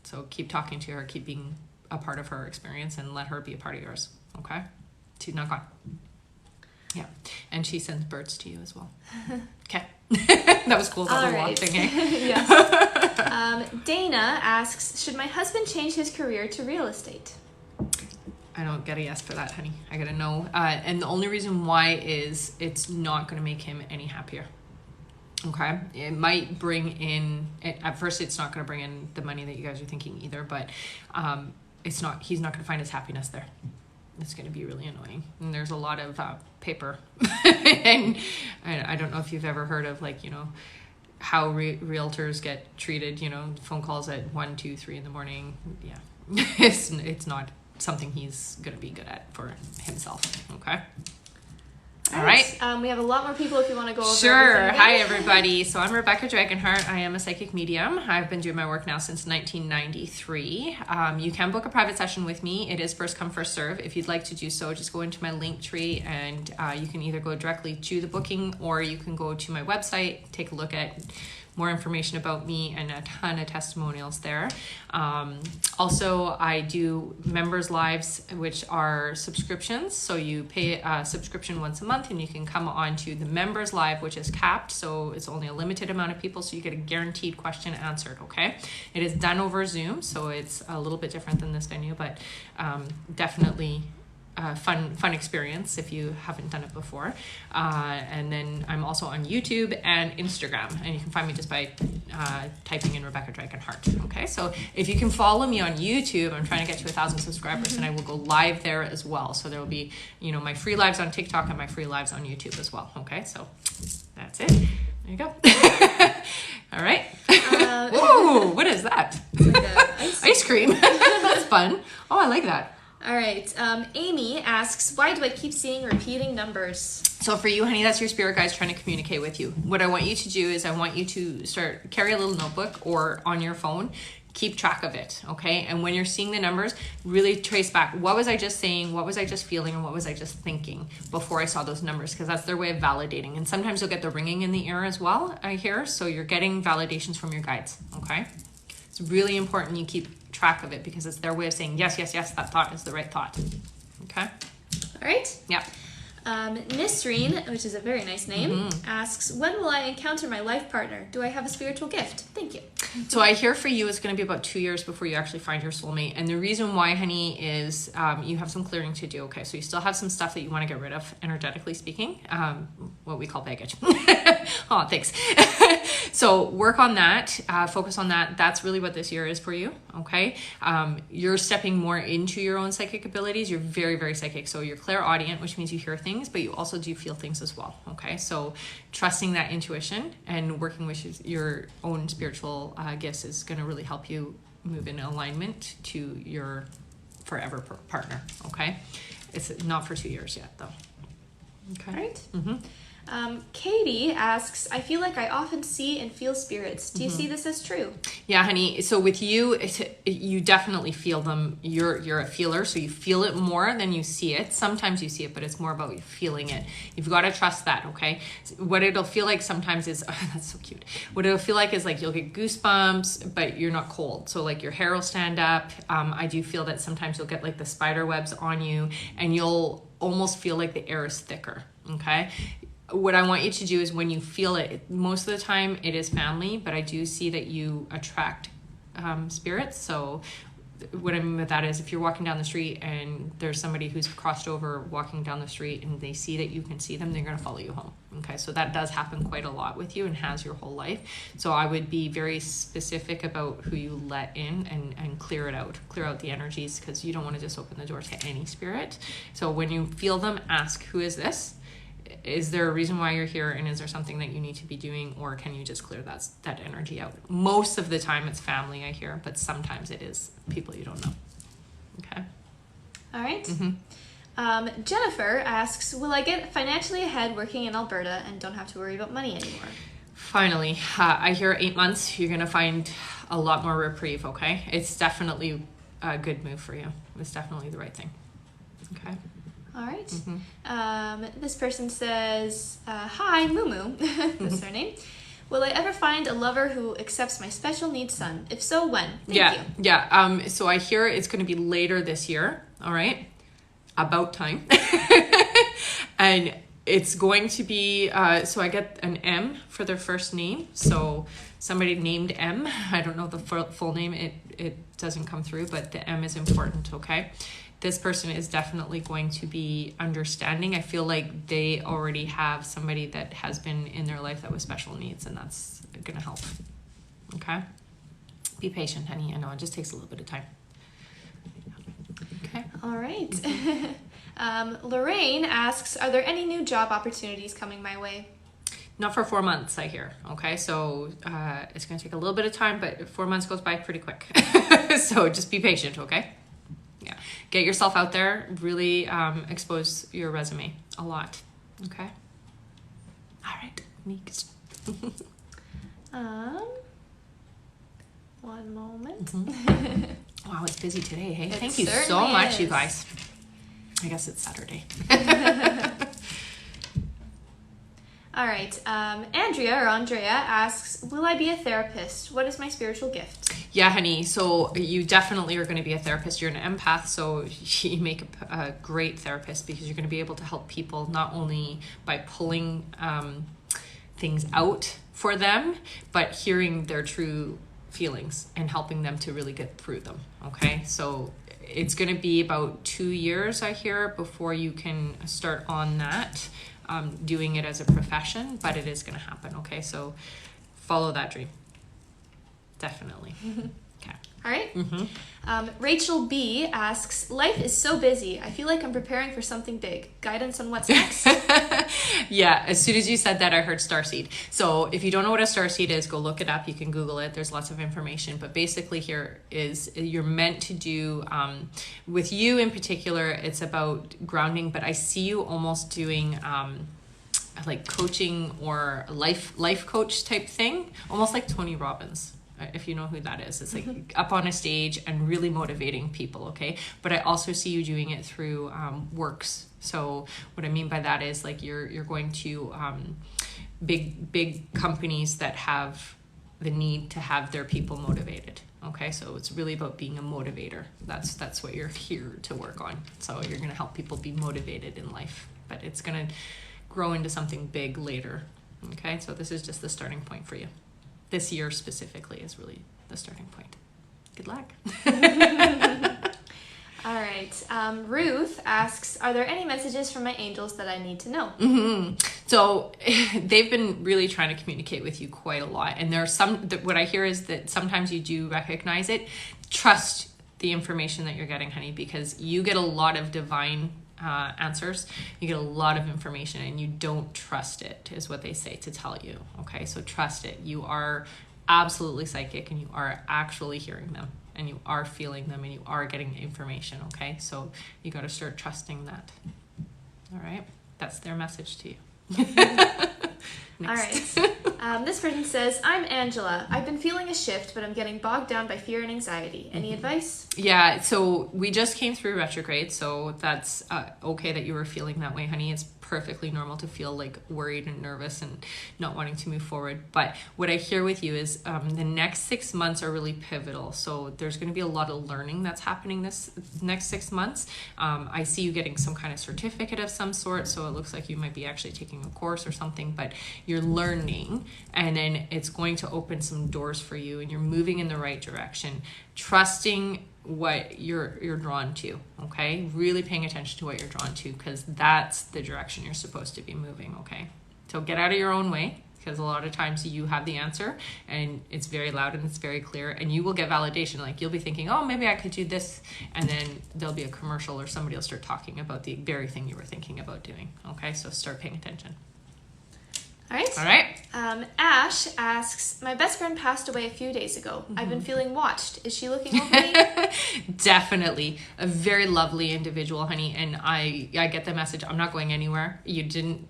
So keep talking to her, keep being a part of her experience, and let her be a part of yours. Okay, she's not gone. Yeah, and she sends birds to you as well. Okay, that was cool. That little walk thing, eh? Yes. Dana asks, should my husband change his career to real estate? I don't get a yes for that, honey. I gotta know. And the only reason why is it's not gonna make him any happier. Okay? It might bring in, at first it's not gonna bring in the money that you guys are thinking either, but he's not gonna find his happiness there. It's gonna be really annoying. And there's a lot of paper. And I don't know if you've ever heard of how realtors get treated, phone calls at 1, 2, 3 in the morning. Yeah. It's not something he's going to be good at for himself. Okay. All right. We have a lot more people if you want to go over. Sure. Hi, everybody. So I'm Rebecca Dragonheart. I am a psychic medium. I've been doing my work now since 1993. You can book a private session with me. It is first come, first serve. If you'd like to do so, just go into my link tree and you can either go directly to the booking or you can go to my website, take a look at more information about me and a ton of testimonials there. Also, I do members lives, which are subscriptions. So you pay a subscription once a month and you can come on to the members live, which is capped. So it's only a limited amount of people. So you get a guaranteed question answered. Okay. It is done over Zoom. So it's a little bit different than this venue, but definitely fun experience if you haven't done it before. And then I'm also on YouTube and Instagram, and you can find me just by typing in Rebecca Dragonheart. Okay, so if you can follow me on YouTube, I'm trying to get to 1,000 subscribers, and I will go live there as well. So there will be, my free lives on TikTok and my free lives on YouTube as well. Okay, so that's it. There you go. All right. Whoa, what is that? It's like ice cream. That's fun. Oh, I like that. All right. Amy asks, why do I keep seeing repeating numbers? So for you, honey, that's your spirit guides trying to communicate with you. What I want you to do is I want you to carry a little notebook or on your phone, keep track of it, okay? And when you're seeing the numbers, really trace back. What was I just saying? What was I just feeling? And what was I just thinking before I saw those numbers? Because that's their way of validating. And sometimes you'll get the ringing in the ear as well, I hear. So you're getting validations from your guides, okay? It's really important you keep track of it because it's their way of saying, yes, that thought is the right thought. Okay? All right. Yeah. Nisreen, which is a very nice name, asks, when will I encounter my life partner? Do I have a spiritual gift? Thank you. So I hear for you it's going to be about 2 years before you actually find your soulmate. And the reason why, honey, is you have some clearing to do. Okay, so you still have some stuff that you want to get rid of, energetically speaking, what we call baggage. Oh, thanks. So work on that, focus on that. That's really what this year is for you, okay? You're stepping more into your own psychic abilities. You're very, very psychic. So you're clairaudient, which means you hear things, but you also do feel things as well, okay? So trusting that intuition and working with your own spiritual gifts is going to really help you move in alignment to your forever partner, okay? It's not for 2 years yet, though. Okay. All right. Katie asks, I feel like I often see and feel spirits. Do you see this as true? Yeah, honey. So with you, you definitely feel them. You're a feeler, so you feel it more than you see it. Sometimes you see it, but it's more about you feeling it. You've got to trust that, okay? What it'll feel like sometimes is, oh, that's so cute. What it'll feel like is like you'll get goosebumps, but you're not cold. So like your hair will stand up. I do feel that sometimes you'll get like the spider webs on you, and you'll almost feel like the air is thicker, okay? What I want you to do is when you feel it, most of the time it is family, but I do see that you attract spirits. So what I mean with that is if you're walking down the street and there's somebody who's crossed over walking down the street and they see that you can see them, they're going to follow you home. Okay, so that does happen quite a lot with you and has your whole life. So I would be very specific about who you let in and clear out the energies, because you don't want to just open the door to any spirit. So when you feel them, ask, who is this? Is there a reason why you're here, and is there something that you need to be doing, or can you just clear that energy out? Most of the time it's family, I hear, but sometimes it is people you don't know. Okay. All right. Jennifer asks, will I get financially ahead working in Alberta and don't have to worry about money anymore? Finally, I hear 8 months, you're going to find a lot more reprieve, okay? It's definitely a good move for you. It's definitely the right thing. Okay. All right. This person says, hi, Mumu, that's her name. Will I ever find a lover who accepts my special needs son? If so, when? Thank you. Yeah. So I hear it's going to be later this year. All right. About time. And it's going to be, so I get an M for their first name. So somebody named M. I don't know the full name. It doesn't come through, but the M is important. Okay. This person is definitely going to be understanding. I feel like they already have somebody that has been in their life that was special needs, and that's going to help. Okay? Be patient, honey. I know it just takes a little bit of time. Okay? All right. Lorraine asks, are there any new job opportunities coming my way? Not for 4 months, I hear. Okay? So it's going to take a little bit of time, but 4 months goes by pretty quick. So just be patient, okay? Yeah. Get yourself out there. Really expose your resume a lot. Okay. All right. Next. One moment. Mm-hmm. Wow, it's busy today, hey? Thank you so much, you guys. I guess it's Saturday. All right. Andrea asks, will I be a therapist? What is my spiritual gift? Yeah, honey. So you definitely are going to be a therapist. You're an empath, so you make a great therapist because you're going to be able to help people not only by pulling things out for them, but hearing their true feelings and helping them to really get through them. Okay, so it's going to be about 2 years, I hear, before you can start on that, doing it as a profession, but it is going to happen. Okay, so follow that dream. Definitely. Okay. All right. Rachel B asks, life is so busy. I feel like I'm preparing for something big. Guidance on what's next? Yeah, as soon as you said that, I heard starseed. So if you don't know what a starseed is, go look it up. You can Google it. There's lots of information. But basically here is you're meant to do, with you in particular, it's about grounding. But I see you almost doing like coaching or life coach type thing, almost like Tony Robbins. If you know who that is, it's like up on a stage and really motivating people. Okay. But I also see you doing it through works. So what I mean by that is like you're going to big companies that have the need to have their people motivated. Okay. So it's really about being a motivator. That's what you're here to work on. So you're going to help people be motivated in life, but it's going to grow into something big later. Okay. So this is just the starting point for you. This year specifically is really the starting point. Good luck. All right. Ruth asks, are there any messages from my angels that I need to know? So they've been really trying to communicate with you quite a lot. And there are some, what I hear is that sometimes you do recognize it. Trust the information that you're getting, honey, because you get a lot of divine answers. You get a lot of information and you don't trust it, is what they say to tell you. Okay, so trust it. You are absolutely psychic and you are actually hearing them and you are feeling them and you are getting information. Okay, so you got to start trusting that. All right, that's their message to you. All right. This person says, I'm Angela. I've been feeling a shift, but I'm getting bogged down by fear and anxiety. Any advice? Yeah, so we just came through retrograde, so that's okay that you were feeling that way, honey. It's perfectly normal to feel like worried and nervous and not wanting to move forward. But what I hear with you is the next 6 months are really pivotal. So there's going to be a lot of learning that's happening this next 6 months. I see you getting some kind of certificate of some sort. So it looks like you might be actually taking a course or something, but you're learning and then it's going to open some doors for you and you're moving in the right direction, trusting what you're drawn to. Okay, really paying attention to what you're drawn to, because that's the direction you're supposed to be moving. Okay, so get out of your own way, because a lot of times you have the answer and it's very loud and it's very clear and you will get validation. Like you'll be thinking, oh, maybe I could do this, and then there'll be a commercial or somebody will start talking about the very thing you were thinking about doing. Okay, so start paying attention. All right. All right. Ash asks, my best friend passed away a few days ago. I've been feeling watched. Is she looking over me? Definitely. A very lovely individual, honey. And I get the message. I'm not going anywhere. You didn't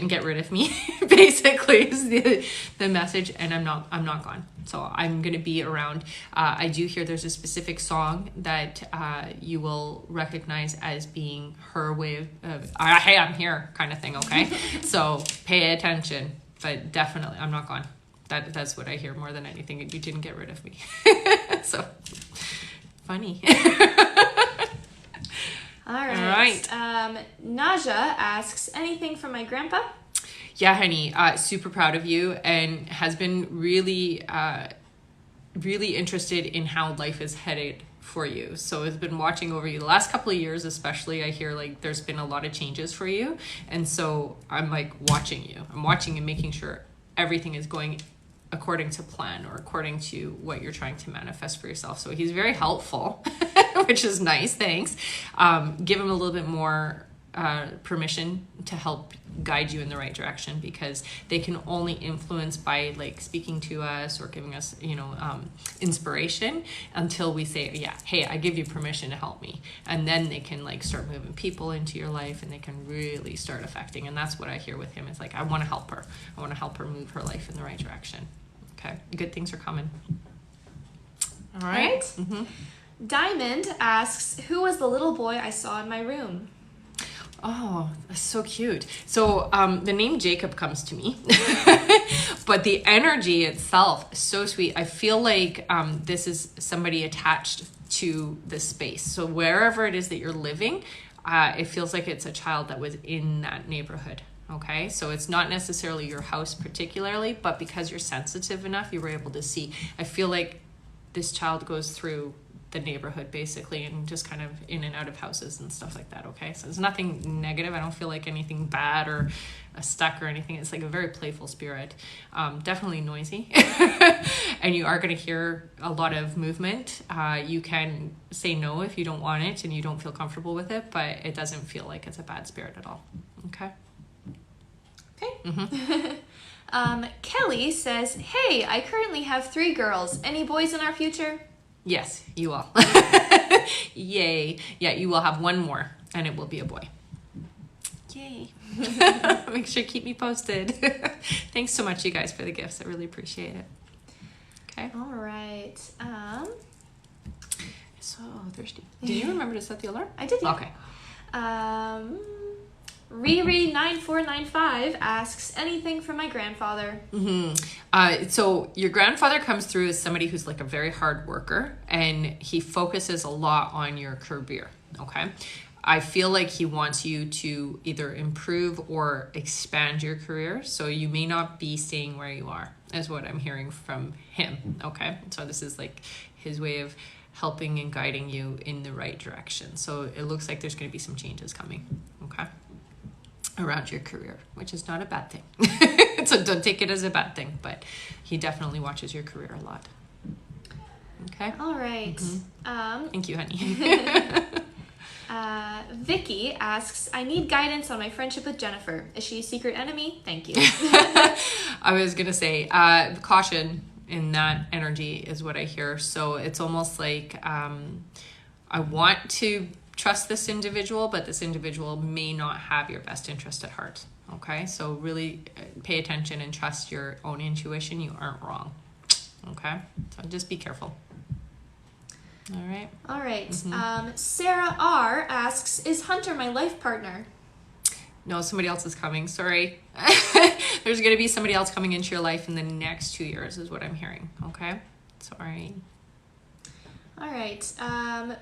get rid of me, basically is the message. And I'm not gone. So I'm going to be around. I do hear there's a specific song that you will recognize as being her way of hey, I'm here kind of thing. Okay. So pay attention, but definitely I'm not gone. That's what I hear more than anything. You didn't get rid of me. So funny. All right. Naja asks, anything from my grandpa? Yeah, honey, super proud of you and has been really, really interested in how life is headed for you. So has been watching over you the last couple of years, especially. I hear like there's been a lot of changes for you. And so I'm like watching you. I'm watching and making sure everything is going according to plan or according to what you're trying to manifest for yourself. So he's very helpful, which is nice. Thanks. Give him a little bit more permission to help guide you in the right direction, because they can only influence by like speaking to us or giving us, inspiration until we say, yeah, hey, I give you permission to help me. And then they can like start moving people into your life, and they can really start affecting. And that's what I hear with him. It's like, I want to help her. I want to help her move her life in the right direction. Okay. Good things are coming. All right. Mm-hmm. Diamond asks, who was the little boy I saw in my room? Oh, that's so cute. So the name Jacob comes to me, but the energy itself is so sweet. I feel like this is somebody attached to the space. So wherever it is that you're living, it feels like it's a child that was in that neighborhood. Okay, so it's not necessarily your house particularly, but because you're sensitive enough, you were able to see. I feel like this child goes through the neighborhood basically, and just kind of in and out of houses and stuff like that. Okay, so there's nothing negative. I don't feel like anything bad or stuck or anything. It's like a very playful spirit, definitely noisy. And you are going to hear a lot of movement. You can say no if you don't want it and you don't feel comfortable with it, but it doesn't feel like it's a bad spirit at all. Okay. Mm-hmm. Kelly says, hey, I currently have 3 girls. Any boys in our future? Yes, you will. Yay. Yeah, you will have one more, and it will be a boy. Yay. Make sure to keep me posted. Thanks so much, you guys, for the gifts. I really appreciate it. Okay. All right. So thirsty. Did you remember to set the alarm? I did, yeah. Okay. Riri9495 asks, anything from my grandfather? Mm-hmm. So your grandfather comes through as somebody who's like a very hard worker, and he focuses a lot on your career. Okay. I feel like he wants you to either improve or expand your career. So you may not be staying where you are, is what I'm hearing from him. Okay. So this is like his way of helping and guiding you in the right direction. So it looks like there's going to be some changes coming. Okay. Around your career, which is not a bad thing. So don't take it as a bad thing, but he definitely watches your career a lot. Okay. All right. Mm-hmm. Thank you, honey. Vicky asks, I need guidance on my friendship with Jennifer. Is she a secret enemy? Thank you. I was going to say, caution in that energy is what I hear. So it's almost like I want to trust this individual, but this individual may not have your best interest at heart. Okay, so really pay attention and trust your own intuition. You aren't wrong. Okay, so just be careful. All right. All right. Mm-hmm. Sarah R asks, is Hunter my life partner? No, somebody else is coming. Sorry. There's going to be somebody else coming into your life in the next 2 years is what I'm hearing. Okay, sorry. All right.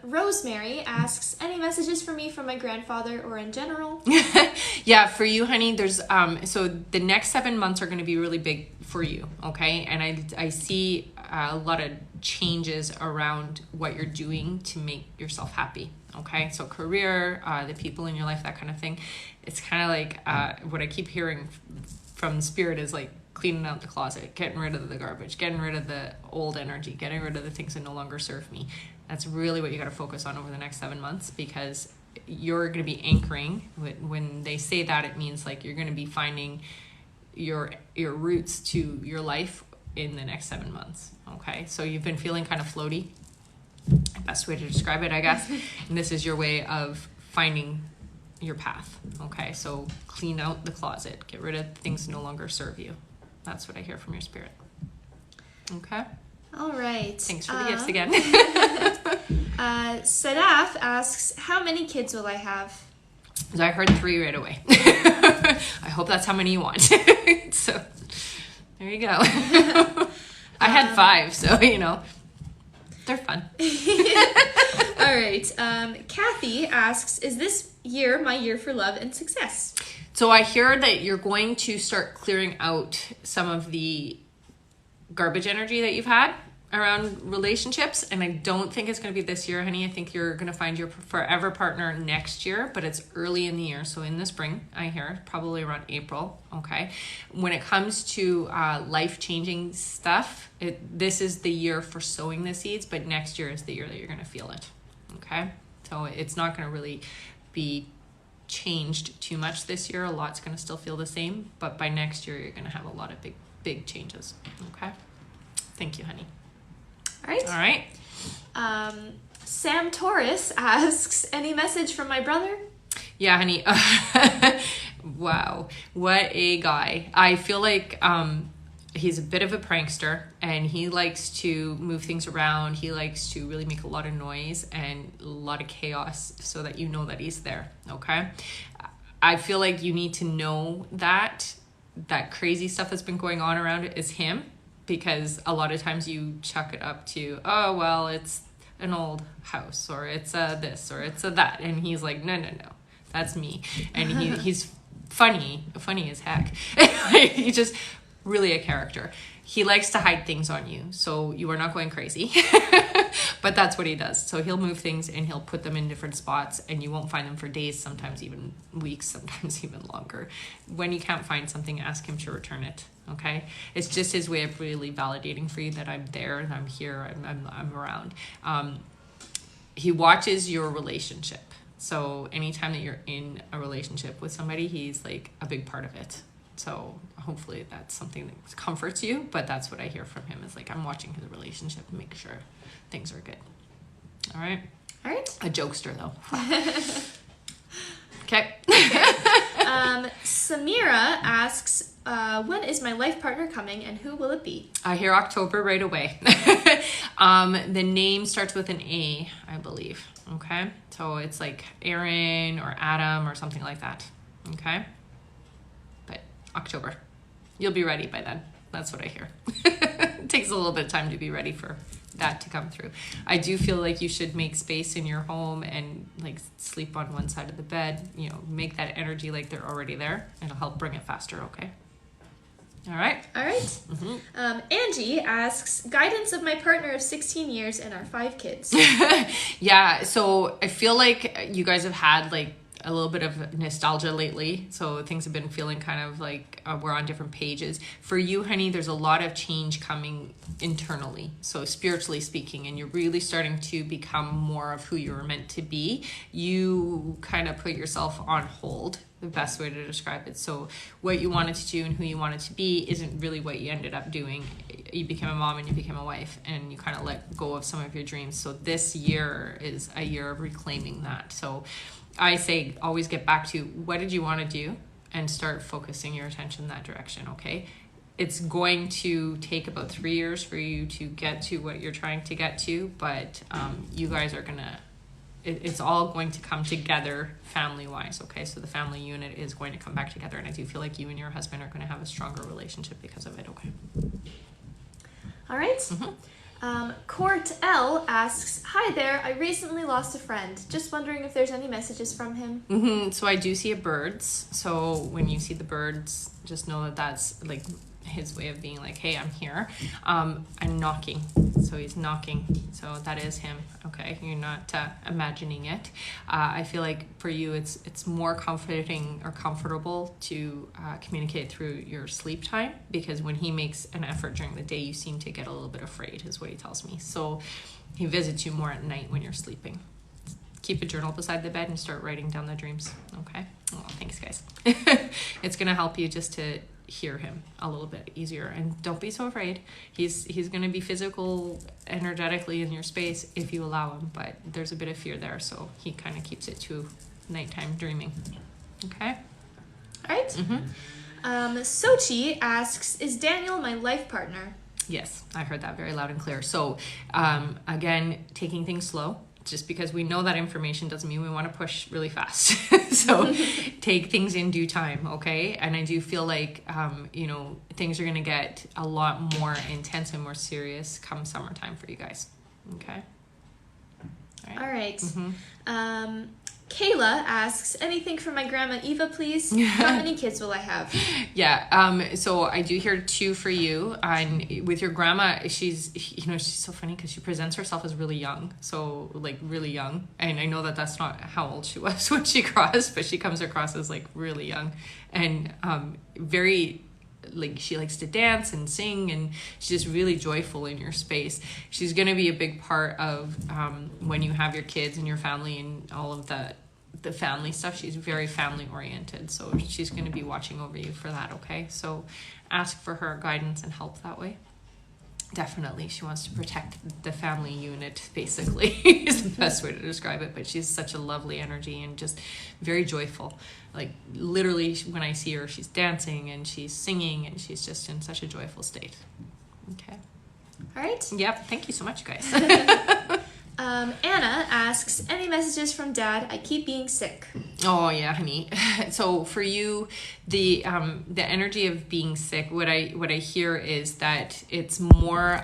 Rosemary asks, any messages for me from my grandfather or in general? Yeah, for you, honey, there's so the next 7 months are going to be really big for you, okay? And I see a lot of changes around what you're doing to make yourself happy, okay? So career, the people in your life, that kind of thing. It's kind of like what I keep hearing from spirit is like cleaning out the closet, getting rid of the garbage, getting rid of the old energy, getting rid of the things that no longer serve me. That's really what you got to focus on over the next 7 months, because you're going to be anchoring. When they say that, it means like you're going to be finding your roots to your life in the next 7 months. Okay, so you've been feeling kind of floaty, best way to describe it, I guess. And this is your way of finding your path. Okay, so clean out the closet, get rid of things that no longer serve you. That's what I hear from your spirit. Okay. All right. Thanks for the gifts again. Sadaf asks, how many kids will I have? So I heard 3 right away. I hope that's how many you want. So there you go. I had 5, so they're fun. All right. Kathy asks, is this year my year for love and success? So I hear that you're going to start clearing out some of the garbage energy that you've had around relationships. And I don't think it's going to be this year, honey. I think you're going to find your forever partner next year, but it's early in the year. So in the spring, I hear probably around April. Okay. When it comes to life-changing stuff, this is the year for sowing the seeds, but next year is the year that you're going to feel it. Okay. So it's not going to really be changed too much this year. A lot's going to still feel the same, but by next year, you're going to have a lot of big changes. Okay. Thank you, honey. All right. Sam Torres asks, any message from my brother? Yeah, honey. Wow. What a guy. I feel like he's a bit of a prankster, and he likes to move things around. He likes to really make a lot of noise and a lot of chaos so that you know that he's there. Okay. I feel like you need to know that crazy stuff that's been going on around it is him, because a lot of times you chuck it up to, oh, well, it's an old house, or it's a this, or it's a that. And he's like, no, that's me. And he's funny as heck. He's just really a character. He likes to hide things on you, so you are not going crazy. But that's what he does. So he'll move things and he'll put them in different spots, and you won't find them for days, sometimes even weeks, sometimes even longer. When you can't find something, ask him to return it. Okay, it's just his way of really validating for you that I'm there and I'm here, I'm around. He watches your relationship. So anytime that you're in a relationship with somebody, he's like a big part of it. So hopefully that's something that comforts you, but that's what I hear from him, is like, I'm watching his relationship and make sure things are good. All right. A jokester though. Okay. Samira asks, when is my life partner coming and who will it be? I hear October right away. The name starts with an A, I believe. Okay. So it's like Aaron or Adam or something like that. Okay. But October. You'll be ready by then. That's what I hear. It takes a little bit of time to be ready for that to come through. I do feel like you should make space in your home and like sleep on one side of the bed, you know, make that energy like they're already there. It'll help bring it faster. Okay. All right. Mm-hmm. Angie asks, guidance of my partner of 16 years and our 5 kids. Yeah. So I feel like you guys have had like a little bit of nostalgia lately. So things have been feeling kind of like we're on different pages. For you, honey, there's a lot of change coming internally. So spiritually speaking, and you're really starting to become more of who you were meant to be. You kind of put yourself on hold, the best way to describe it. So what you wanted to do and who you wanted to be isn't really what you ended up doing. You became a mom and you became a wife, and you kind of let go of some of your dreams. So this year is a year of reclaiming that. So I say always get back to what did you want to do and start focusing your attention in that direction, okay? It's going to take about 3 years for you to get to what you're trying to get to, but you guys are gonna, it's all going to come together family-wise, okay? So the family unit is going to come back together, and I do feel like you and your husband are going to have a stronger relationship because of it, okay? All right. Mm-hmm. Court L asks, hi there, I recently lost a friend. Just wondering if there's any messages from him. Mm-hmm. So I do see birds. So when you see the birds, just know that that's like his way of being like, hey, I'm here. I'm knocking. So he's knocking. So that is him. Okay. You're not imagining it. I feel like for you, it's more comforting or comfortable to communicate through your sleep time, because when he makes an effort during the day, you seem to get a little bit afraid is what he tells me. So he visits you more at night when you're sleeping. Keep a journal beside the bed and start writing down the dreams. Okay. Oh, thanks guys. It's going to help you just to hear him a little bit easier, and don't be so afraid. He's going to be physical energetically in your space if you allow him, but there's a bit of fear there, so he kind of keeps it to nighttime dreaming. Okay. All right. Mm-hmm. Sochi asks, is Daniel my life partner? Yes, I heard that very loud and clear. So again, taking things slow. Just because we know that information doesn't mean we want to push really fast. So take things in due time, okay? And I do feel like, things are going to get a lot more intense and more serious come summertime for you guys, okay? All right. Mm-hmm. Kayla asks, anything for my grandma Eva, please? How many kids will I have? Yeah. So I do hear 2 for you. And with your grandma, she's so funny because she presents herself as really young. So like really young. And I know that that's not how old she was when she crossed, but she comes across as like really young and very, like, she likes to dance and sing, and she's just really joyful in your space. She's going to be a big part of when you have your kids and your family and all of that the family stuff. She's very family oriented, so she's going to be watching over you for that. Okay, so ask for her guidance and help that way. Definitely, she wants to protect the family unit, basically, is the best way to describe it. But she's such a lovely energy and just very joyful. Like, literally, when I see her, she's dancing and she's singing and she's just in such a joyful state. Okay. All right. Yep. Thank you so much, guys. Anna asks, any messages from Dad? I keep being sick. Oh yeah, honey. So for you, the energy of being sick, what I hear is that it's more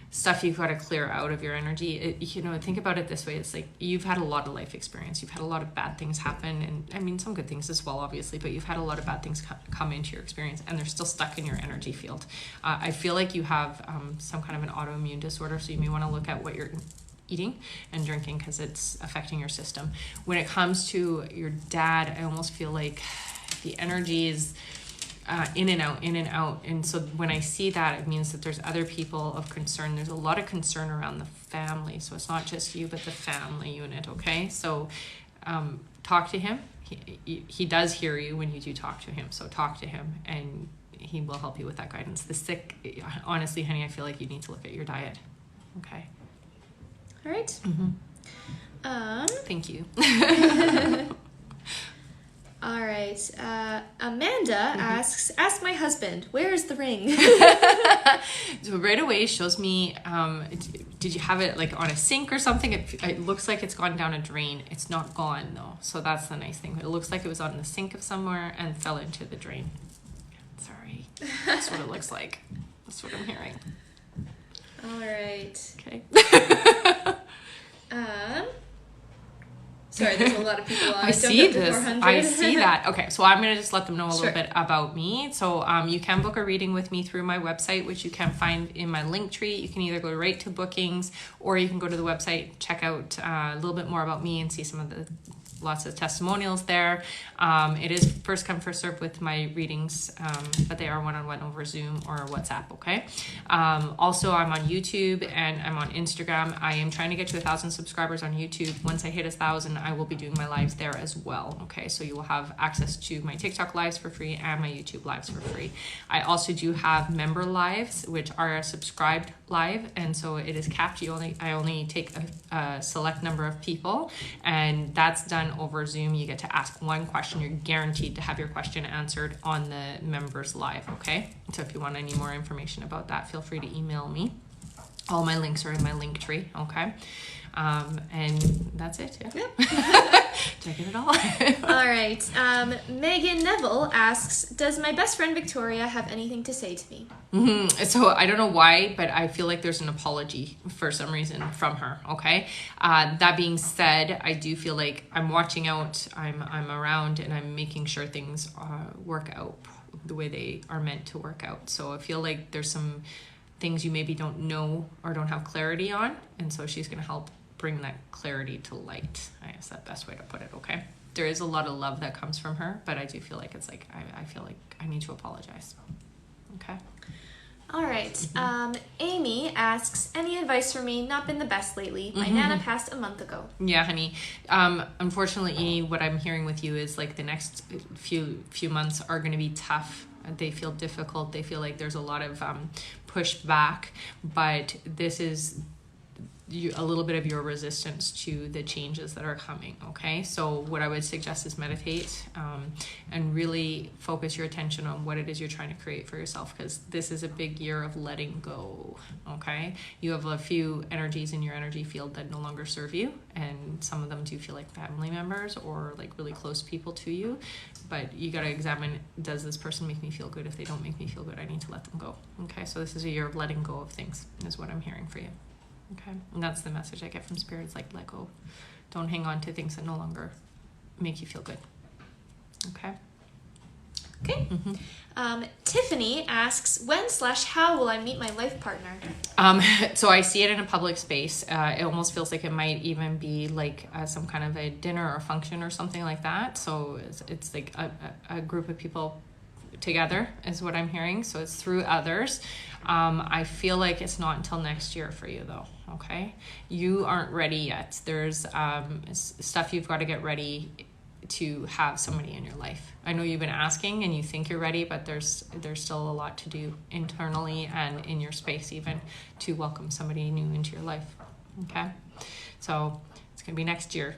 stuff you've got to clear out of your energy. Think about it this way. It's like you've had a lot of life experience. You've had a lot of bad things happen, and I mean some good things as well, obviously, but you've had a lot of bad things come into your experience, and they're still stuck in your energy field. I feel like you have some kind of an autoimmune disorder, so you may want to look at what you're eating and drinking because it's affecting your system. When it comes to your dad, I almost feel like the energy is in and out. And so when I see that, it means that there's other people of concern. There's a lot of concern around the family. So it's not just you, but the family unit. Okay. So talk to him. He does hear you when you do talk to him. So talk to him and he will help you with that guidance. The sick, honestly, honey, I feel like you need to look at your diet. Okay. All right. Mm-hmm. Thank you. All right. Amanda asks, ask my husband, where is the ring? So right away shows me, did you have it like on a sink or something? It looks like it's gone down a drain. It's not gone though. So that's the nice thing. It looks like it was on the sink of somewhere and fell into the drain. Sorry. That's what it looks like. That's what I'm hearing. All right. Okay. Sorry, there's a lot of people on. I see this. I see that. Okay, so I'm going to just let them know a little bit about me. So you can book a reading with me through my website, which you can find in my link tree. You can either go right to bookings or you can go to the website, check out a little bit more about me and see some of the lots of testimonials there. It is first come, first serve with my readings, but they are one-on-one over Zoom or WhatsApp, okay? Also, I'm on YouTube and I'm on Instagram. I am trying to get to 1,000 subscribers on YouTube. Once I hit 1,000, I will be doing my lives there as well, okay? So you will have access to my TikTok lives for free and my YouTube lives for free. I also do have member lives, which are a subscribed live, and so it is capped. I only take a select number of people, and that's done over Zoom. You get to ask one question. You're guaranteed to have your question answered on the members live, okay? So if you want any more information about that, feel free to email me. All my links are in my link tree, okay? And that's it. Yeah. Yep. Did I get it all? All right. Megan Neville asks, does my best friend Victoria have anything to say to me? Mm-hmm. So I don't know why, but I feel like there's an apology for some reason from her. Okay. That being said, I do feel like I'm watching out. I'm around and I'm making sure things work out the way they are meant to work out. So I feel like there's some things you maybe don't know or don't have clarity on, and so she's going to help bring that clarity to light. I guess that's the best way to put it. Okay. There is a lot of love that comes from her, but I do feel like it's like I feel like I need to apologize. Okay. All right. Mm-hmm. Amy asks, any advice for me? Not been the best lately. My Nana passed a month ago. Yeah, honey. Unfortunately, what I'm hearing with you is like the next few months are going to be tough. They feel difficult. They feel like there's a lot of pushback, but this is a little bit of your resistance to the changes that are coming, okay? So what I would suggest is meditate and really focus your attention on what it is you're trying to create for yourself, because this is a big year of letting go, okay? You have a few energies in your energy field that no longer serve you, and some of them do feel like family members or like really close people to you, but you got to examine, does this person make me feel good? If they don't make me feel good, I need to let them go, okay? So this is a year of letting go of things is what I'm hearing for you. Okay, and that's the message I get from spirits, like let go. Don't hang on to things that no longer make you feel good. Okay. Okay. Mm-hmm. Tiffany asks, when/how will I meet my life partner? So I see it in a public space. It almost feels like it might even be like some kind of a dinner or function or something like that. So it's like a group of people together is what I'm hearing. So it's through others. I feel like it's not until next year for you though. okay? You aren't ready yet. There's stuff you've got to get ready to have somebody in your life. I know you've been asking and you think you're ready, but there's still a lot to do internally and in your space even to welcome somebody new into your life, okay? So it's going to be next year.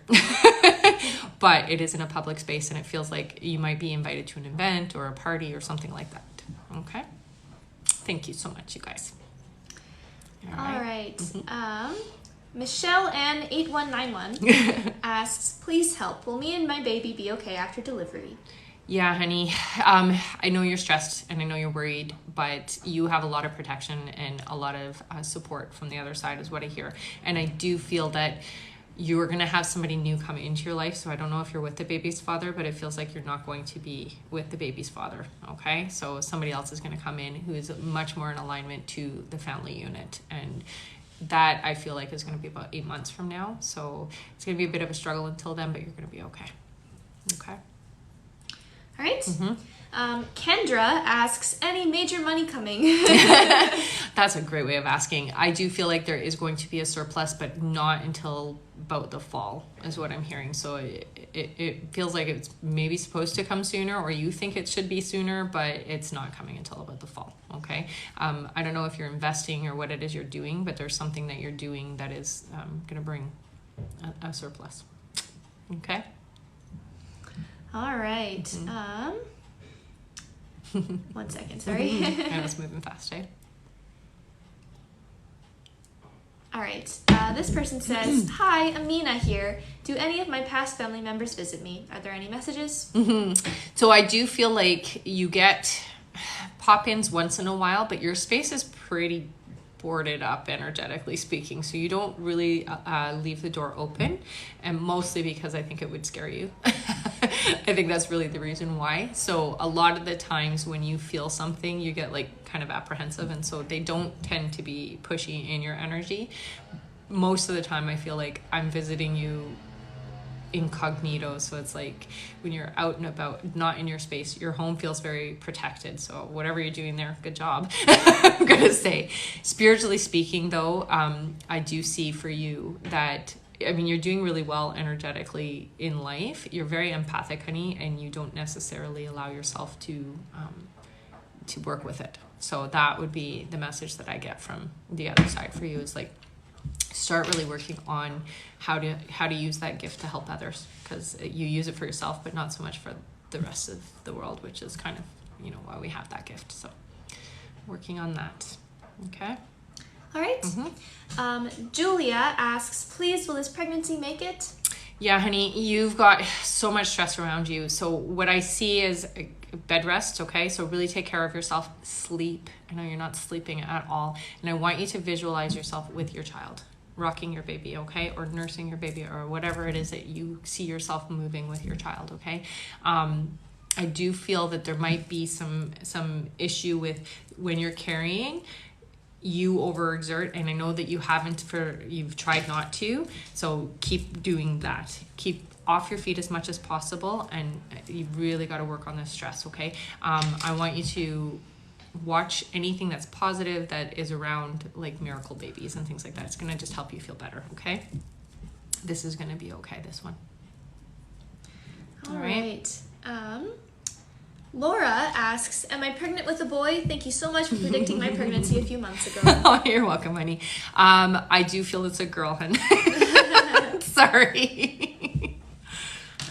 But it is in a public space and it feels like you might be invited to an event or a party or something like that, okay? Thank you so much, you guys. All right. Michelle Ann 8191 asks, please help. Will me and my baby be okay after delivery? Yeah, honey. I know you're stressed and I know you're worried, but you have a lot of protection and a lot of support from the other side is what I hear. And I do feel that you're going to have somebody new come into your life. So I don't know if you're with the baby's father, but it feels like you're not going to be with the baby's father. Okay. So somebody else is going to come in who is much more in alignment to the family unit. And that I feel like is going to be about 8 months from now. So it's going to be a bit of a struggle until then, but you're going to be okay. Okay. All right. Kendra asks, any major money coming? That's a great way of asking. I do feel like there is going to be a surplus, but not until about the fall is what I'm hearing. So it feels like it's maybe supposed to come sooner, or you think it should be sooner, but it's not coming until about the fall. Okay. I don't know if you're investing or what it is you're doing, but there's something that you're doing that is going to bring a surplus. Okay. All right. 1 second, sorry. I was moving fast, eh? All right. This person says, hi, Amina here. Do any of my past family members visit me? Are there any messages? So I do feel like you get pop-ins once in a while, but your space is pretty boarded up, energetically speaking. So you don't really leave the door open, and mostly because I think it would scare you. I think that's really the reason why. So a lot of the times when you feel something, you get like kind of apprehensive, and so they don't tend to be pushy in your energy. Most of the time I feel like I'm visiting you incognito, so it's like when you're out and about, not in your space, your home feels very protected. So whatever you're doing there, good job. I'm gonna say, spiritually speaking though, I do see for you that, I mean, you're doing really well energetically in life. You're very empathic, honey, and you don't necessarily allow yourself to work with it. So that would be the message that I get from the other side for you, is like, start really working on how to use that gift to help others, because you use it for yourself, but not so much for the rest of the world, which is kind of, you know, why we have that gift. So working on that. Okay. All right. Julia asks, please, will this pregnancy make it? Yeah, honey, you've got so much stress around you. So what I see is bed rest, okay? So really take care of yourself. Sleep. I know you're not sleeping at all. And I want you to visualize yourself with your child, rocking your baby, okay? Or nursing your baby, or whatever it is that you see yourself moving with your child, okay? I do feel that there might be some issue with when you're carrying, you overexert, and I know that you've tried not to, so keep doing that. Keep off your feet as much as possible, and you really got to work on this stress, okay? I want you to watch anything that's positive that is around like miracle babies and things like that. It's going to just help you feel better, okay? This is going to be okay, this one. All right. Laura asks, am I pregnant with a boy? Thank you so much for predicting my pregnancy a few months ago. Oh, you're welcome, honey. I do feel it's a girl, hun. Sorry.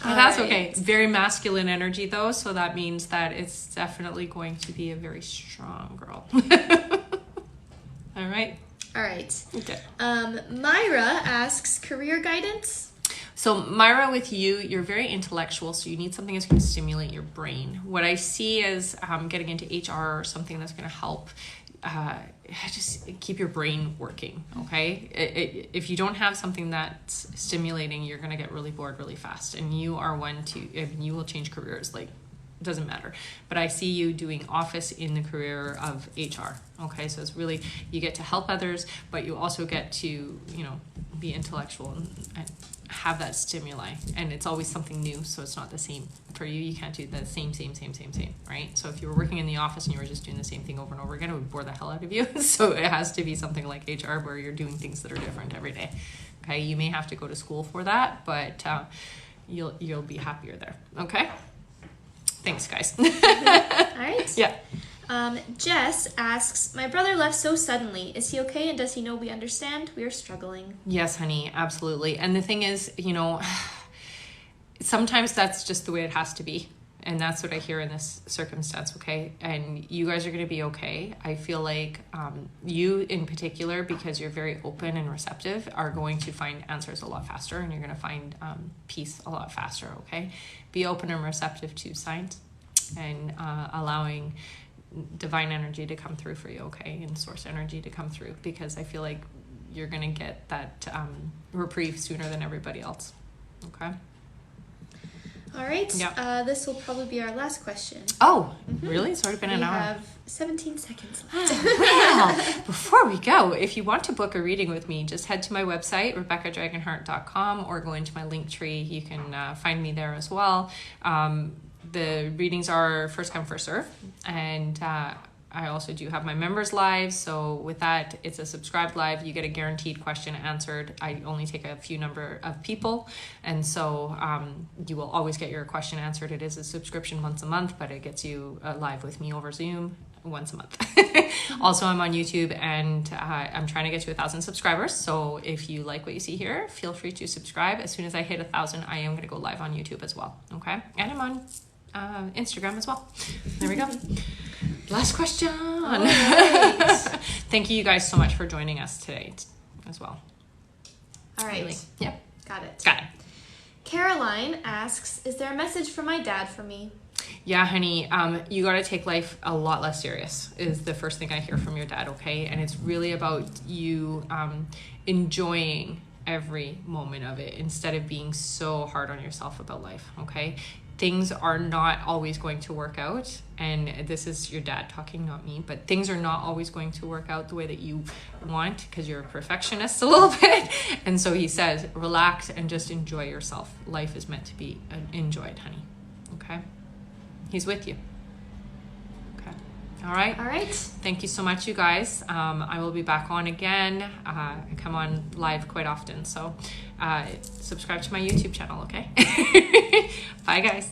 That's right. Okay. Very masculine energy though, so that means that it's definitely going to be a very strong girl. All right. All right. Okay. Myra asks, career guidance? So Myra, with you, you're very intellectual, so you need something that's going to stimulate your brain. What I see is getting into HR or something that's going to help just keep your brain working, okay? If you don't have something that's stimulating, you're going to get really bored really fast. And you are you will change careers like doesn't matter. But I see you doing office in the career of HR. Okay, so it's really, you get to help others, but you also get to, you know, be intellectual and have that stimuli. And it's always something new, so it's not the same for you. You can't do the same, right? So if you were working in the office and you were just doing the same thing over and over again, it would bore the hell out of you. So it has to be something like HR where you're doing things that are different every day. Okay, you may have to go to school for that, but you'll be happier there. Okay. Thanks, guys. All right. Yeah. Jess asks, my brother left so suddenly. Is he okay, and does he know we understand? We are struggling. Yes, honey, absolutely. And the thing is, you know, sometimes that's just the way it has to be. And that's what I hear in this circumstance, okay? And you guys are going to be okay. I feel like you in particular, because you're very open and receptive, are going to find answers a lot faster, and you're going to find peace a lot faster, okay? Be open and receptive to signs and allowing divine energy to come through for you, okay? And source energy to come through, because I feel like you're going to get that reprieve sooner than everybody else, okay? All right. Yeah. This will probably be our last question. Oh, really? It's already been an hour. We have 17 seconds left. Well, before we go, if you want to book a reading with me, just head to my website, RebeccaDragonheart.com, or go into my link tree. You can find me there as well. The readings are first come, first serve. And I also do have my members live. So with that, it's a subscribed live. You get a guaranteed question answered. I only take a few number of people. And so you will always get your question answered. It is a subscription once a month, but it gets you live with me over Zoom once a month. Also, I'm on YouTube, and I'm trying to get to 1,000 subscribers. So if you like what you see here, feel free to subscribe. As soon as I hit 1,000, I am going to go live on YouTube as well. Okay. And I'm on Instagram as well. There we go. Last question. Right. Thank you guys so much for joining us today as well. All right. Really. Yep. Got it. Got it. Caroline asks, is there a message from my dad for me? Yeah, honey, you got to take life a lot less serious is the first thing I hear from your dad, okay? And it's really about you enjoying every moment of it instead of being so hard on yourself about life, okay? Things are not always going to work out, and this is your dad talking, not me, but things are not always going to work out the way that you want because you're a perfectionist a little bit. And so he says, relax and just enjoy yourself. Life is meant to be enjoyed, honey. Okay? He's with you. Okay. All right. All right. Thank you so much, you guys. I will be back on again. I come on live quite often, so subscribe to my YouTube channel, okay? Bye, guys.